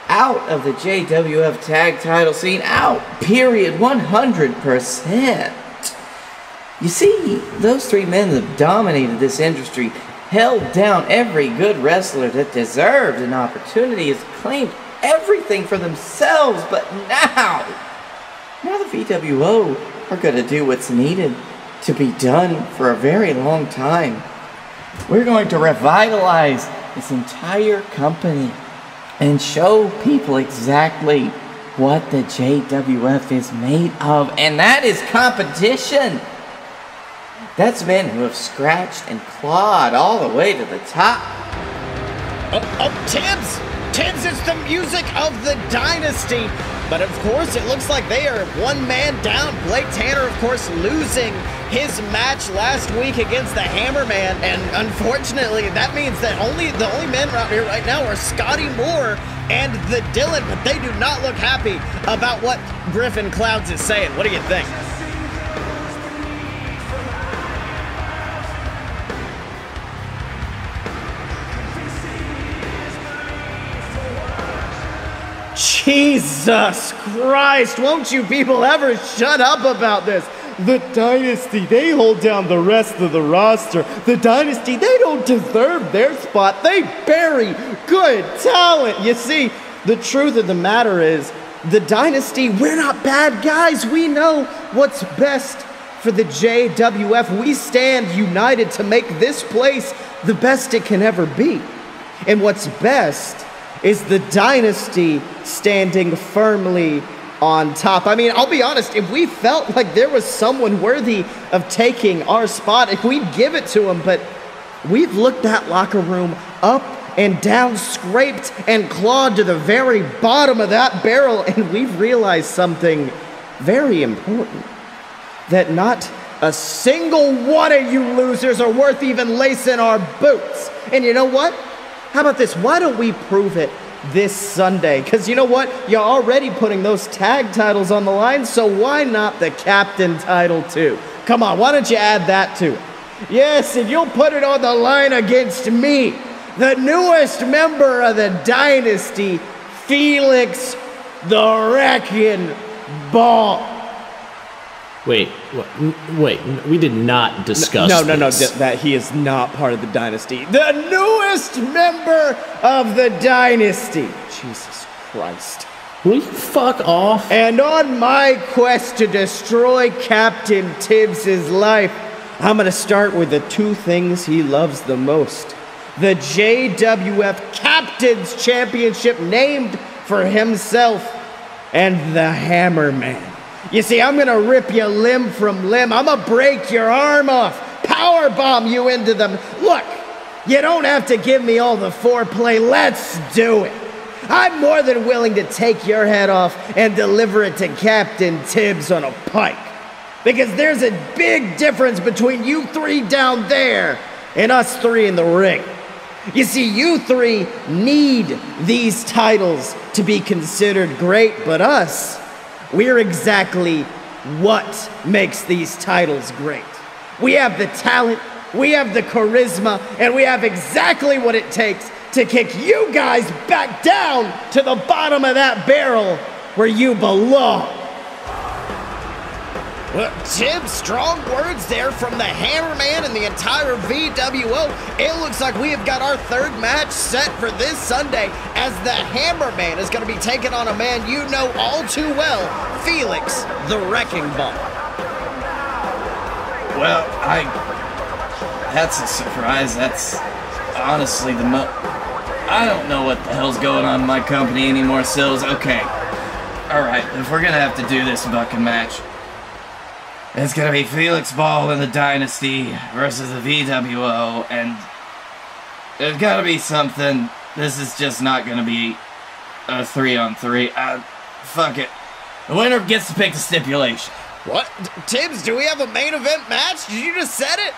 Out of the JWF tag title scene, out, period, 100%. You see, those three men that dominated this industry held down every good wrestler that deserved an opportunity, has claimed everything for themselves, but now the VWO are going to do what's needed to be done for a very long time. We're going to revitalize this entire company and show people exactly what the JWF is made of, and that is competition. That's men who have scratched and clawed all the way to the top. Tibbs, it's the music of the Dynasty. But of course, it looks like they are one man down. Blake Tanner, of course, losing his match last week against the Hammerman. And unfortunately, that means that the only men out here right now are Scottye Moore and the Dylan. But they do not look happy about what Griffin Clouds is saying. What do you think? Jesus Christ, won't you people ever shut up about this? The Dynasty, they hold down the rest of the roster. The Dynasty, they don't deserve their spot. They bury good talent. You see, the truth of the matter is, the Dynasty, we're not bad guys. We know what's best for the JWF. We stand united to make this place the best it can ever be. And what's best is the Dynasty standing firmly on top. I mean, I'll be honest, if we felt like there was someone worthy of taking our spot, if we'd give it to him, but we've looked that locker room up and down scraped and clawed to the very bottom of that barrel, and we've realized something very important. That not a single one of you losers are worth even lacing our boots. And you know what? How about this? Why don't we prove it this Sunday? Because you know what? You're already putting those tag titles on the line, so why not the captain title too? Come on, why don't you add that to it? Yes, and you'll put it on the line against me, the newest member of the dynasty, Felix the Wrecking Ball. Wait, we did not discuss this. That he is not part of the dynasty. The newest member of the dynasty. Jesus Christ. Will you fuck off? And on my quest to destroy Captain Tibbs' life, I'm gonna start with the two things he loves the most. The JWF Captain's Championship named for himself, and the Hammer Man. You see, I'm gonna rip you limb from limb. I'm gonna break your arm off, powerbomb you into them. Look, you don't have to give me all the foreplay. Let's do it. I'm more than willing to take your head off and deliver it to Captain Tibbs on a pike. Because there's a big difference between you three down there and us three in the ring. You see, you three need these titles to be considered great, but us, we're exactly what makes these titles great. We have the talent, we have the charisma, and we have exactly what it takes to kick you guys back down to the bottom of that barrel where you belong. Well, Tim, strong words there from the Hammerman and the entire VWO. It looks like we have got our third match set for this Sunday, as the Hammerman is going to be taking on a man you know all too well, Felix the Wrecking Ball. Well, that's a surprise. That's honestly I don't know what the hell's going on in my company anymore, Sills. Okay. Alright, if we're gonna have to do this fucking match, it's gonna be Felix Ball in the Dynasty versus the VWO, and there's gotta be something. This is just not gonna be a 3-on-3. Fuck it. The winner gets to pick the stipulation. What? Tibbs, do we have a main event match? Did you just said it?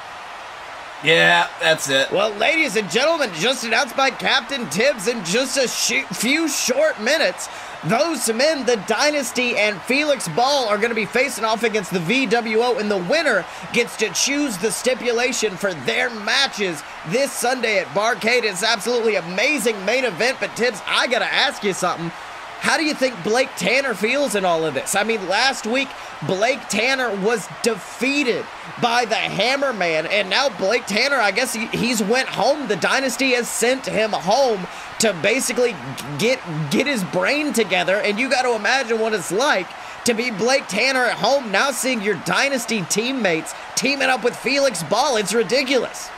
Yeah, that's it. Well, ladies and gentlemen, just announced by Captain Tibbs in just a few short minutes, those men, the Dynasty and Felix Ball, are going to be facing off against the VWO, and the winner gets to choose the stipulation for their matches this Sunday at Barrcade. It's absolutely amazing main event, but Tibbs, I got to ask you something. How do you think Blake Tanner feels in all of this? I mean, last week, Blake Tanner was defeated by the Hammerman, and now Blake Tanner, I guess he's went home. The Dynasty has sent him home to basically get his brain together, and you got to imagine what it's like to be Blake Tanner at home, now seeing your Dynasty teammates teaming up with Felix Ball. It's ridiculous.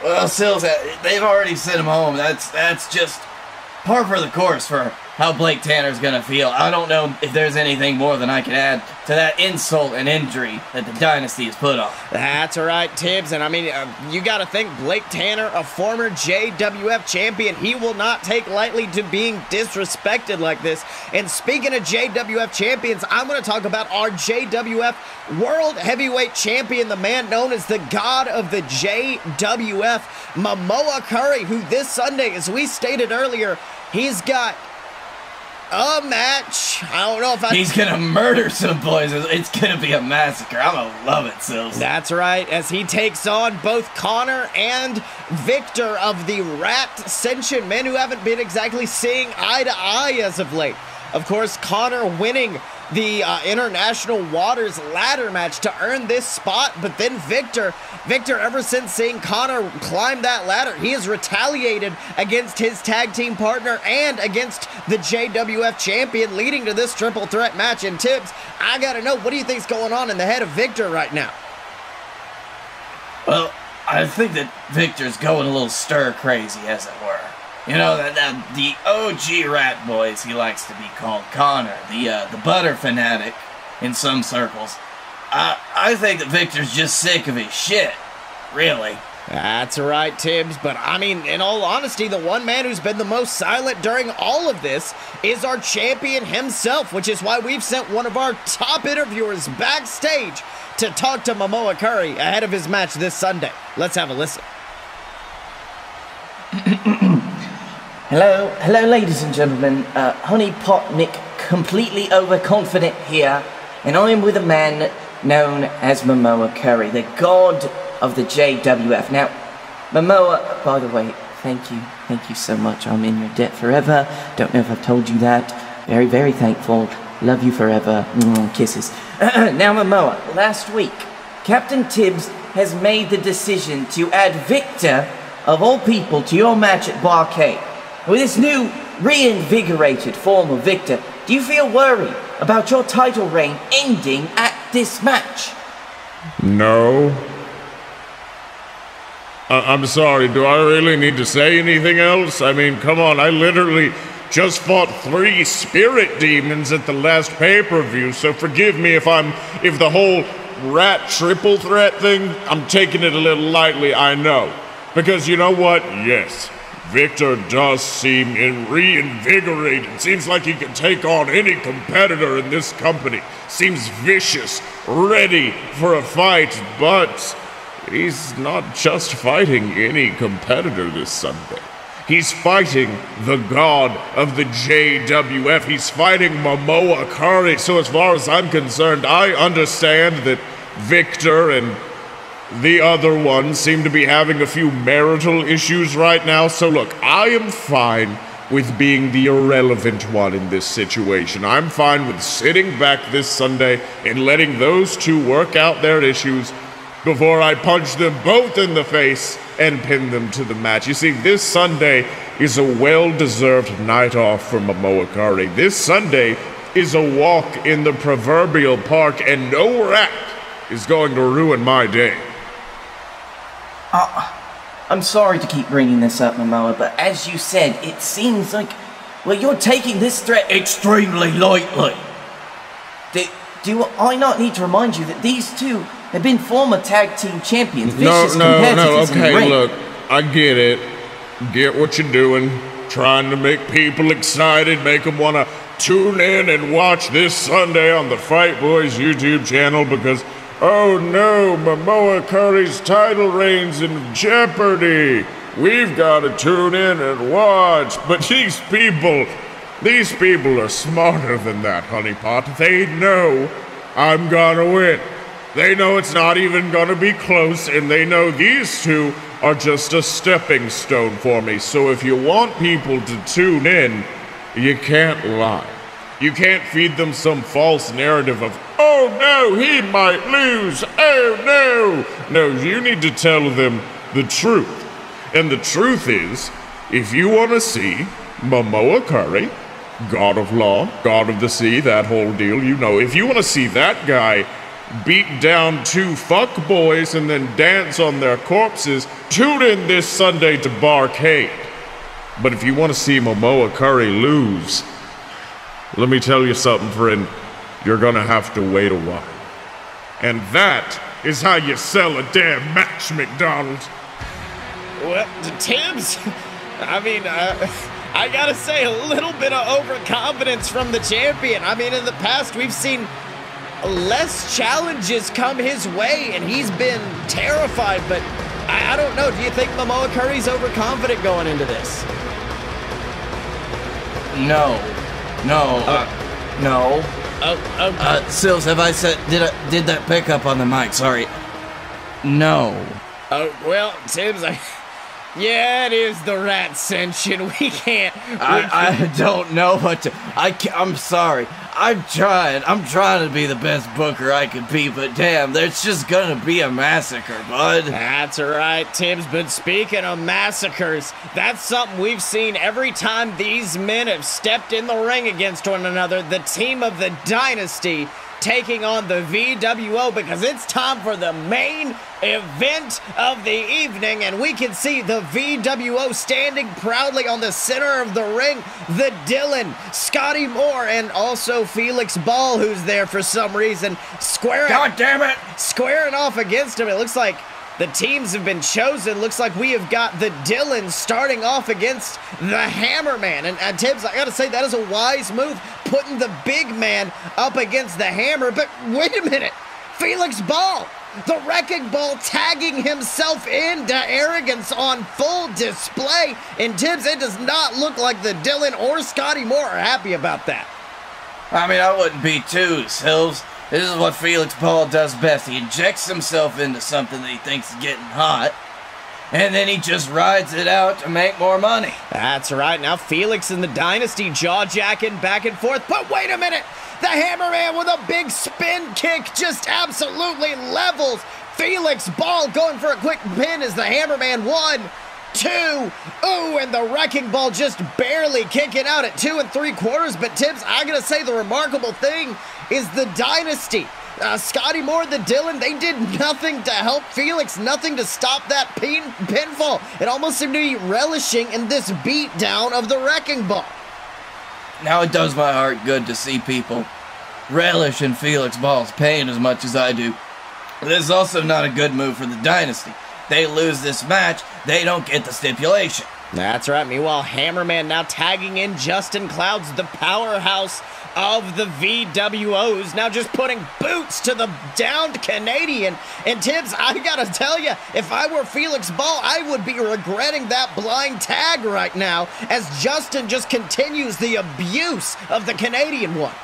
Well, Sills, they've already sent him home. That's just par for the course for how Blake Tanner's gonna feel. I don't know if there's anything more than I can add to that insult and injury that the Dynasty has put on. That's right, Tibbs, and I mean, you gotta think Blake Tanner, a former JWF champion, he will not take lightly to being disrespected like this. And speaking of JWF champions, I'm gonna talk about our JWF World Heavyweight Champion, the man known as the God of the JWF, Momoa Curry, who this Sunday, as we stated earlier, he's got a match. I don't know if he's gonna murder some boys. It's gonna be a massacre. I'm gonna love it, Sills. That's right, as he takes on both Connor and Victor of the Ascension, men who haven't been exactly seeing eye to eye as of late. Of course, Connor winning the International Waters ladder match to earn this spot, but then Victor, ever since seeing Connor climb that ladder, he has retaliated against his tag team partner and against the JWF champion, leading to this triple threat match. And Tibbs, I gotta know, what do you think's going on in the head of Victor right now? Well, I think that Victor's going a little stir crazy, as it were. You know, the OG rat boys, he likes to be called, Connor, the butter fanatic in some circles. I think that Victor's just sick of his shit, really. That's right, Tibbs, but I mean, in all honesty, the one man who's been the most silent during all of this is our champion himself, which is why we've sent one of our top interviewers backstage to talk to Momoa Curry ahead of his match this Sunday. Let's have a listen. Hello, ladies and gentlemen. Honey Pot Nick, completely overconfident here, and I am with a man known as Momoa Curry, the god of the JWF. Now, Momoa, by the way, thank you so much. I'm in your debt forever. Don't know if I've told you that. Very, very thankful. Love you forever. Kisses. Now, Momoa, last week, Captain Tibbs has made the decision to add Victor, of all people, to your match at Barrcade. With this new, reinvigorated form of Victor, do you feel worried about your title reign ending at this match? No. I'm sorry, do I really need to say anything else? I mean, come on, I literally just fought 3 spirit demons at the last pay-per-view, so forgive me if the whole rat triple threat thing, I'm taking it a little lightly, I know. Because you know what? Yes, Victor does seem reinvigorated. Seems like he can take on any competitor in this company. Seems vicious, ready for a fight, but he's not just fighting any competitor this Sunday. He's fighting the god of the JWF. He's fighting Momoa Curry. So as far as I'm concerned, I understand that Victor and the other one seem to be having a few marital issues right now. So look, I am fine with being the irrelevant one in this situation. I'm fine with sitting back this Sunday and letting those 2 work out their issues before I punch them both in the face and pin them to the match. You see, this Sunday is a well-deserved night off for Momoa Curry. This Sunday is a walk in the proverbial park, and no rat is going to ruin my day. I'm sorry to keep bringing this up, Momoa, but as you said, it seems like, well, you're taking this threat extremely lightly. Do I not need to remind you that these 2 have been former tag team champions, vicious competitors in the ring? Look, I get it. Get what you're doing. Trying to make people excited, make them want to tune in and watch this Sunday on the Fight Boys YouTube channel because, oh no, Momoa Curry's title reign's in jeopardy. We've got to tune in and watch. But these people are smarter than that, honeypot. They know I'm gonna win. They know it's not even gonna be close, and they know these 2 are just a stepping stone for me. So if you want people to tune in, you can't lie. You can't feed them some false narrative of, oh no, he might lose, oh no. No, you need to tell them the truth. And the truth is, if you want to see Momoa Curry, God of Law, God of the Sea, that whole deal, you know, if you want to see that guy beat down 2 fuckboys and then dance on their corpses, tune in this Sunday to Barrcade. But if you want to see Momoa Curry lose, let me tell you something, friend. You're gonna have to wait a while. And that is how you sell a damn match, McDonald. Well, Tibbs, I mean, I gotta say, a little bit of overconfidence from the champion. I mean, in the past, we've seen less challenges come his way, and he's been terrified, but I don't know. Do you think Momoa Curry's overconfident going into this? No. Okay. Sills, have I said, did that pick up on the mic? Sorry. No. Oh, well, Tibbs, yeah, it is the rat Ascension. We can't. I don't know what to. I'm sorry. I'm trying to be the best booker I could be, but damn, there's just gonna be a massacre, bud. That's right, Tibbs. But speaking of massacres, that's something we've seen every time these men have stepped in the ring against one another. The team of the Dynasty taking on the VWO, because it's time for the main event of the evening, and we can see the VWO standing proudly on the center of the ring. The Dylan, Scottye Moore, and also Felix Ball, who's there for some reason, squaring off against him. It looks like The teams have been chosen. Looks like we have got the Dillons starting off against the Hammerman. And Tibbs, I gotta say, that is a wise move, putting the big man up against the Hammer. But wait a minute, Felix Ball, the Wrecking Ball, tagging himself into arrogance on full display. And Tibbs, it does not look like the Dillon or Scottye Moore are happy about that. I mean, I wouldn't be too, Sills. This is what Felix Ball does best. He injects himself into something that he thinks is getting hot, and then he just rides it out to make more money. That's right. Now Felix and the Dynasty jaw-jacking back and forth. But wait a minute! The Hammerman with a big spin kick just absolutely levels Felix Ball, going for a quick pin as the Hammerman 1, 2, ooh, and the Wrecking Ball just barely kicking out at 2 3/4. But Tibbs, I gotta say, the remarkable thing is the Dynasty. Scottye Moore, the Dillon, they did nothing to help Felix, nothing to stop that pinfall. It almost seemed to be relishing in this beatdown of the Wrecking Ball. Now it does my heart good to see people relish in Felix Ball's pain as much as I do. This is also not a good move for the Dynasty. They lose this match, they don't get the stipulation. That's right. Meanwhile, Hammerman now tagging in Justin Clouds, the powerhouse of the VWOs, now just putting boots to the downed Canadian. And Tibbs, I gotta tell you, if I were Felix Ball, I would be regretting that blind tag right now, as Justin just continues the abuse of the Canadian one.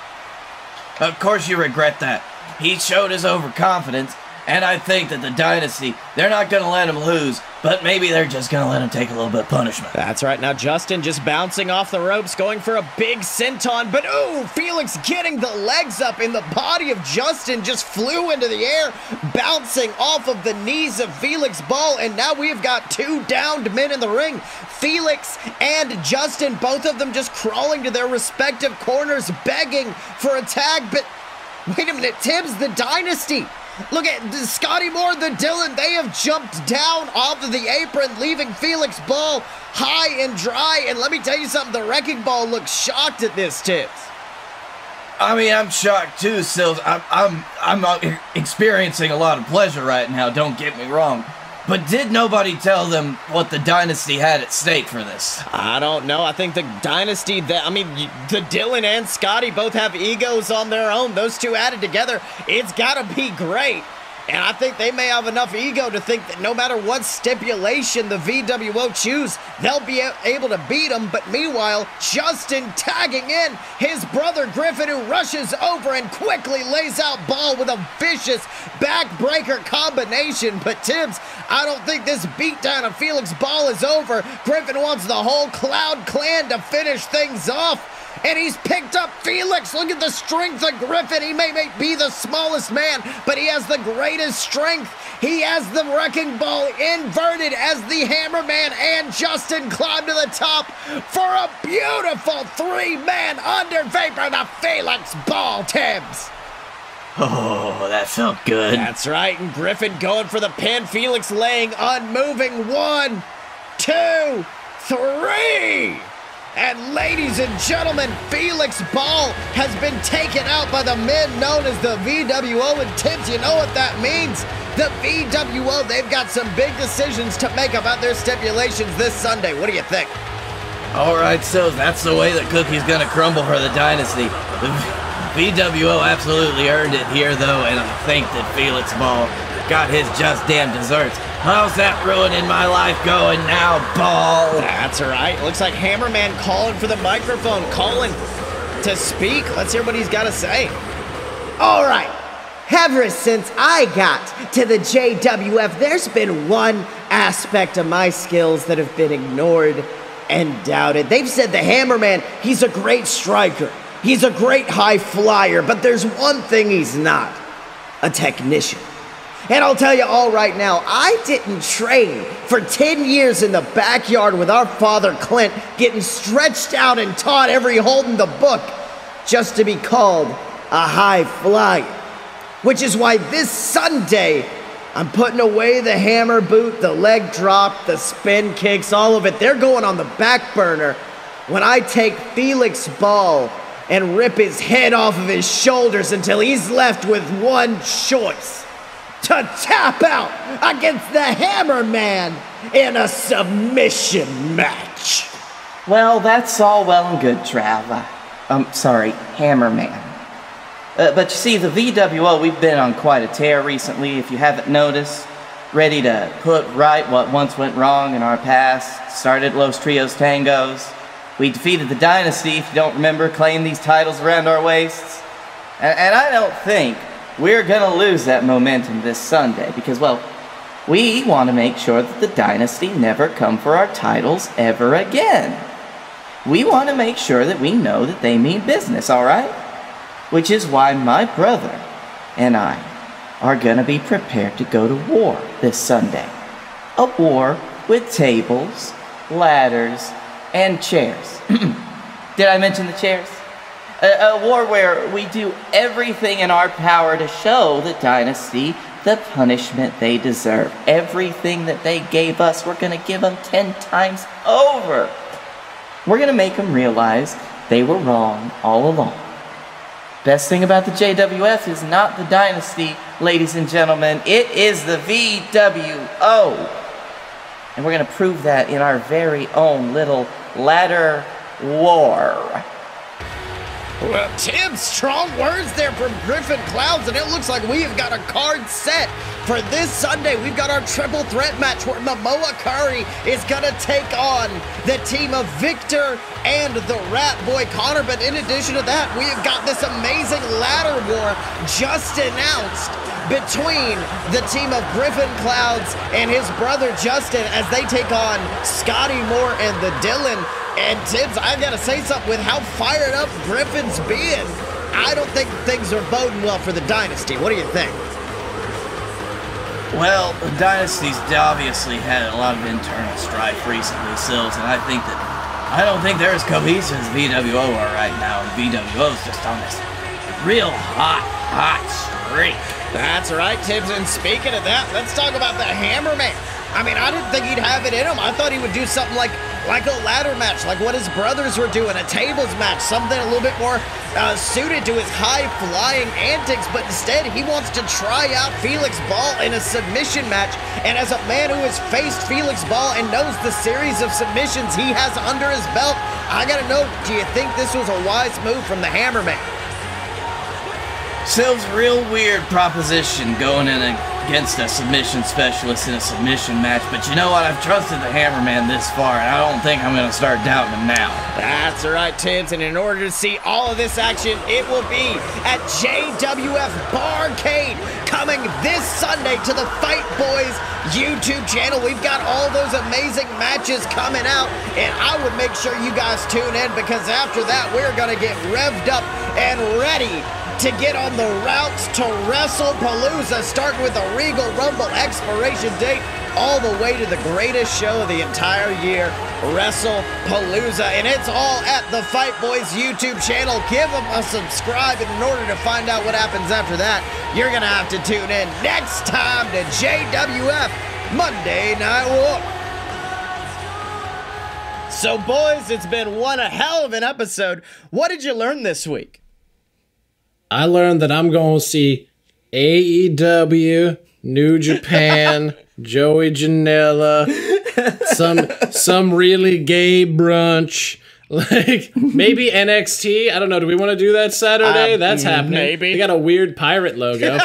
Of course you regret that. He showed his overconfidence, and I think that the Dynasty, they're not going to let him lose, but maybe they're just going to let him take a little bit of punishment. That's right. Now Justin just bouncing off the ropes, going for a big senton, but ooh, Felix getting the legs up, and the body of Justin just flew into the air, bouncing off of the knees of Felix Ball, and now we've got two downed men in the ring. Felix and Justin, both of them just crawling to their respective corners, begging for a tag, but wait a minute, Tibbs, the Dynasty. Look at Scottye Moore, the Dillon. They have jumped down off of the apron, leaving Felix Ball high and dry. And let me tell you something, the Wrecking Ball looks shocked at this, Tibbs. I mean, I'm shocked too, Sills. I'm experiencing a lot of pleasure right now, don't get me wrong. But did nobody tell them what the Dynasty had at stake for this? I don't know. I think the Dynasty, the Dillon and Scottye both have egos on their own. Those two added together, it's got to be great. And I think they may have enough ego to think that no matter what stipulation the VWO choose, they'll be able to beat them. But meanwhile, Justin tagging in his brother Griffin, who rushes over and quickly lays out Ball with a vicious backbreaker combination. But Tibbs, I don't think this beatdown of Felix Ball is over. Griffin wants the whole Cloud Clan to finish things off. And he's picked up Felix. Look at the strength of Griffin. He may be the smallest man, but he has the greatest strength. He has the Wrecking Ball inverted as the Hammerman and Justin climb to the top for a beautiful three-man under vapor, the Felix Ball, Tibbs. Oh, that felt good. That's right, and Griffin going for the pin. Felix laying unmoving. 1, 2, 3. And ladies and gentlemen, Felix Ball has been taken out by the men known as the VWO. And Tibbs, you know what that means? The VWO, they've got some big decisions to make about their stipulations this Sunday. What do you think? All right, so that's the way the cookie's going to crumble for the Dynasty. The VWO absolutely earned it here, though, and I think that Felix Ball got his just damn desserts. How's that ruining my life going now, Ball? That's right. Looks like Hammerman calling for the microphone, calling to speak. Let's hear what he's got to say. All right. Ever since I got to the JWF, there's been one aspect of my skills that have been ignored and doubted. They've said the Hammerman, he's a great striker. He's a great high flyer, but there's one thing he's not: a technician. And I'll tell you all right now, I didn't train for 10 years in the backyard with our father Clint, getting stretched out and taught every hold in the book just to be called a high flyer. Which is why this Sunday, I'm putting away the hammer boot, the leg drop, the spin kicks, all of it. They're going on the back burner when I take Felix Ball and rip his head off of his shoulders until he's left with one choice: to tap out against the Hammerman in a submission match. Well, that's all well and good, Trav. Sorry, Hammerman. But you see, the VWO, we've been on quite a tear recently, if you haven't noticed. Ready to put right what once went wrong in our past. Started Los Trios Tangos. We defeated the Dynasty, if you don't remember, claimed these titles around our waists. And I don't think we're gonna lose that momentum this Sunday, because, well, we want to make sure that the Dynasty never come for our titles ever again. We want to make sure that we know that they mean business, alright? Which is why my brother and I are gonna be prepared to go to war this Sunday. A war with tables, ladders, and chairs. Did I mention the chairs? A war where we do everything in our power to show the Dynasty the punishment they deserve. Everything that they gave us, we're gonna give them 10 times over. We're gonna make them realize they were wrong all along. Best thing about the JWF is not the Dynasty, ladies and gentlemen. It is the VWO. And we're gonna prove that in our very own little ladder war. Well, Tim, strong words there from Griffin Clouds, and it looks like we have got a card set for this Sunday. We've got our triple threat match where Momoa Curry is going to take on the team of Victor and the Rat Boy Connor. But in addition to that, we have got this amazing ladder war just announced between the team of Griffin Clouds and his brother Justin as they take on Scottye Moore and the Dylan. And Tibbs, I gotta say something, with how fired up Griffin's being, I don't think things are boding well for the Dynasty. What do you think? Well, the Dynasty's obviously had a lot of internal strife recently, Sills, and I don't think they're as cohesive as VWO are right now. And VWO's just on this real hot streak. That's right, Tibbs. And speaking of that, let's talk about the Hammerman. I mean, I didn't think he'd have it in him. I thought he would do something like a ladder match, like what his brothers were doing, a tables match, something a little bit more suited to his high-flying antics, but instead he wants to try out Felix Ball in a submission match. And as a man who has faced Felix Ball and knows the series of submissions he has under his belt, I gotta know, do you think this was a wise move from the Hammerman? Sills, real weird proposition going in against a submission specialist in a submission match, but you know what? I've trusted the Hammerman this far, and I don't think I'm going to start doubting him now. That's right, Tibbs, and in order to see all of this action, it will be at JWF Barrcade, coming this Sunday to the Fight Boyz YouTube channel. We've got all those amazing matches coming out, and I would make sure you guys tune in, because after that, we're going to get revved up and ready to get on the routes to WrestlePalooza, starting with the Regal Rumble expiration date all the way to the greatest show of the entire year, WrestlePalooza. And it's all at the Fight Boyz YouTube channel. Give them a subscribe, and in order to find out what happens after that, you're going to have to tune in next time to JWF Monday Night War. So, boys, it's been one hell of an episode. What did you learn this week? I learned that I'm going to see AEW, New Japan, Joey Janela, some really gay brunch, like maybe NXT. I don't know. Do we want to do that Saturday? That's happening. Maybe. They got a weird pirate logo.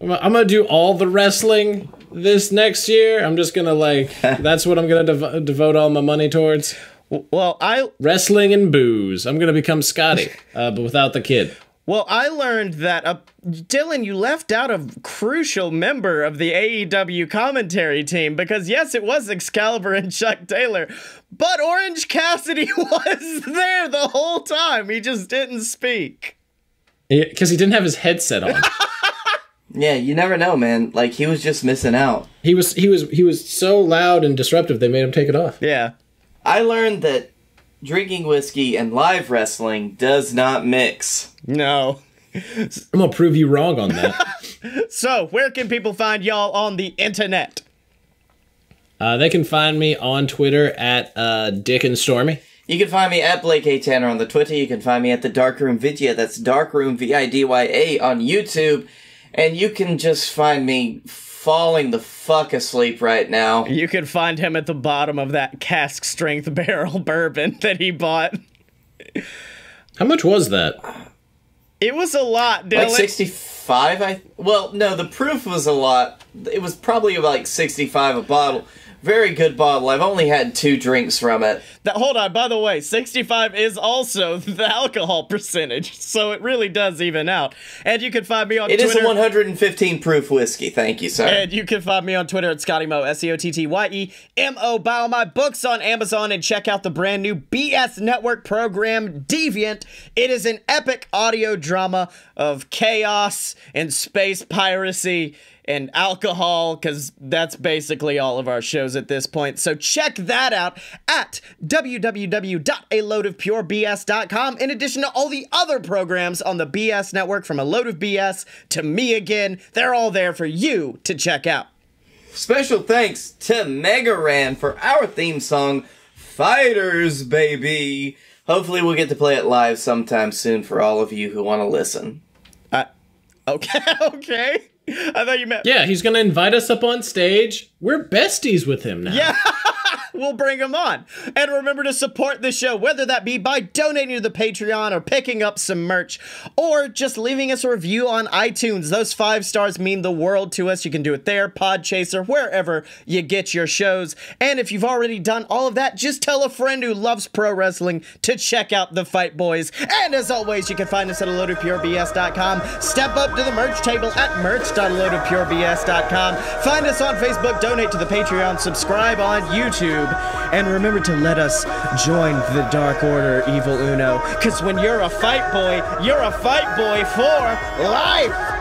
I'm going to do all the wrestling this next year. I'm just going to that's what I'm going to devote all my money towards. Well, wrestling and booze. I'm going to become Scottye, but without the kid. Well, I learned that, Dylan, you left out a crucial member of the AEW commentary team, because yes, it was Excalibur and Chuck Taylor, but Orange Cassidy was there the whole time. He just didn't speak. Because he didn't have his headset on. Yeah, you never know, man. Like, he was just missing out. He was so loud and disruptive they made him take it off. Yeah. I learned that drinking whiskey and live wrestling does not mix. No. I'm gonna prove you wrong on that. So, where can people find y'all on the internet? They can find me on Twitter at Dick and Stormy. You can find me at Blake A. Tanner on the Twitter. You can find me at the Darkroom Vidya. That's Darkroom Vidya on YouTube. And you can just find me falling the fuck asleep right now. You can find him at the bottom of that cask strength barrel bourbon that he bought. How much was that? It was a lot, Dylan. Like 65, well, no, the proof was a lot. It was probably like 65 a bottle. Very good bottle. I've only had 2 drinks from it. Hold on, by the way, 65 is also the alcohol percentage, so it really does even out. And you can find me on Twitter. It is a 115 proof whiskey. Thank you, sir. And you can find me on Twitter at Scottye Moore, SCOTTYEMO. Buy my books on Amazon and check out the brand new BS Network program, Deviant. It is an epic audio drama of chaos and space piracy and alcohol, because that's basically all of our shows at this point. So check that out at www.aloadofpurebs.com, in addition to all the other programs on the BS Network, from A Load of BS to Me Again. They're all there for you to check out. Special thanks to Mega Ran for our theme song, Fighters, baby. Hopefully we'll get to play it live sometime soon for all of you who want to listen. Okay. I thought you meant... Yeah, he's gonna invite us up on stage. We're besties with him now. Yeah, we'll bring him on. And remember to support the show, whether that be by donating to the Patreon or picking up some merch or just leaving us a review on iTunes. Those 5 stars mean the world to us. You can do it there, Podchaser, wherever you get your shows. And if you've already done all of that, just tell a friend who loves pro wrestling to check out the Fight Boys. And as always, you can find us at aloadofpurebs.com. Step up to the merch table at merch.aloadofpurebs.com. Find us on Facebook, donate to the Patreon, subscribe on YouTube, and remember to let us join the Dark Order, Evil Uno, because when you're a fight boy for life!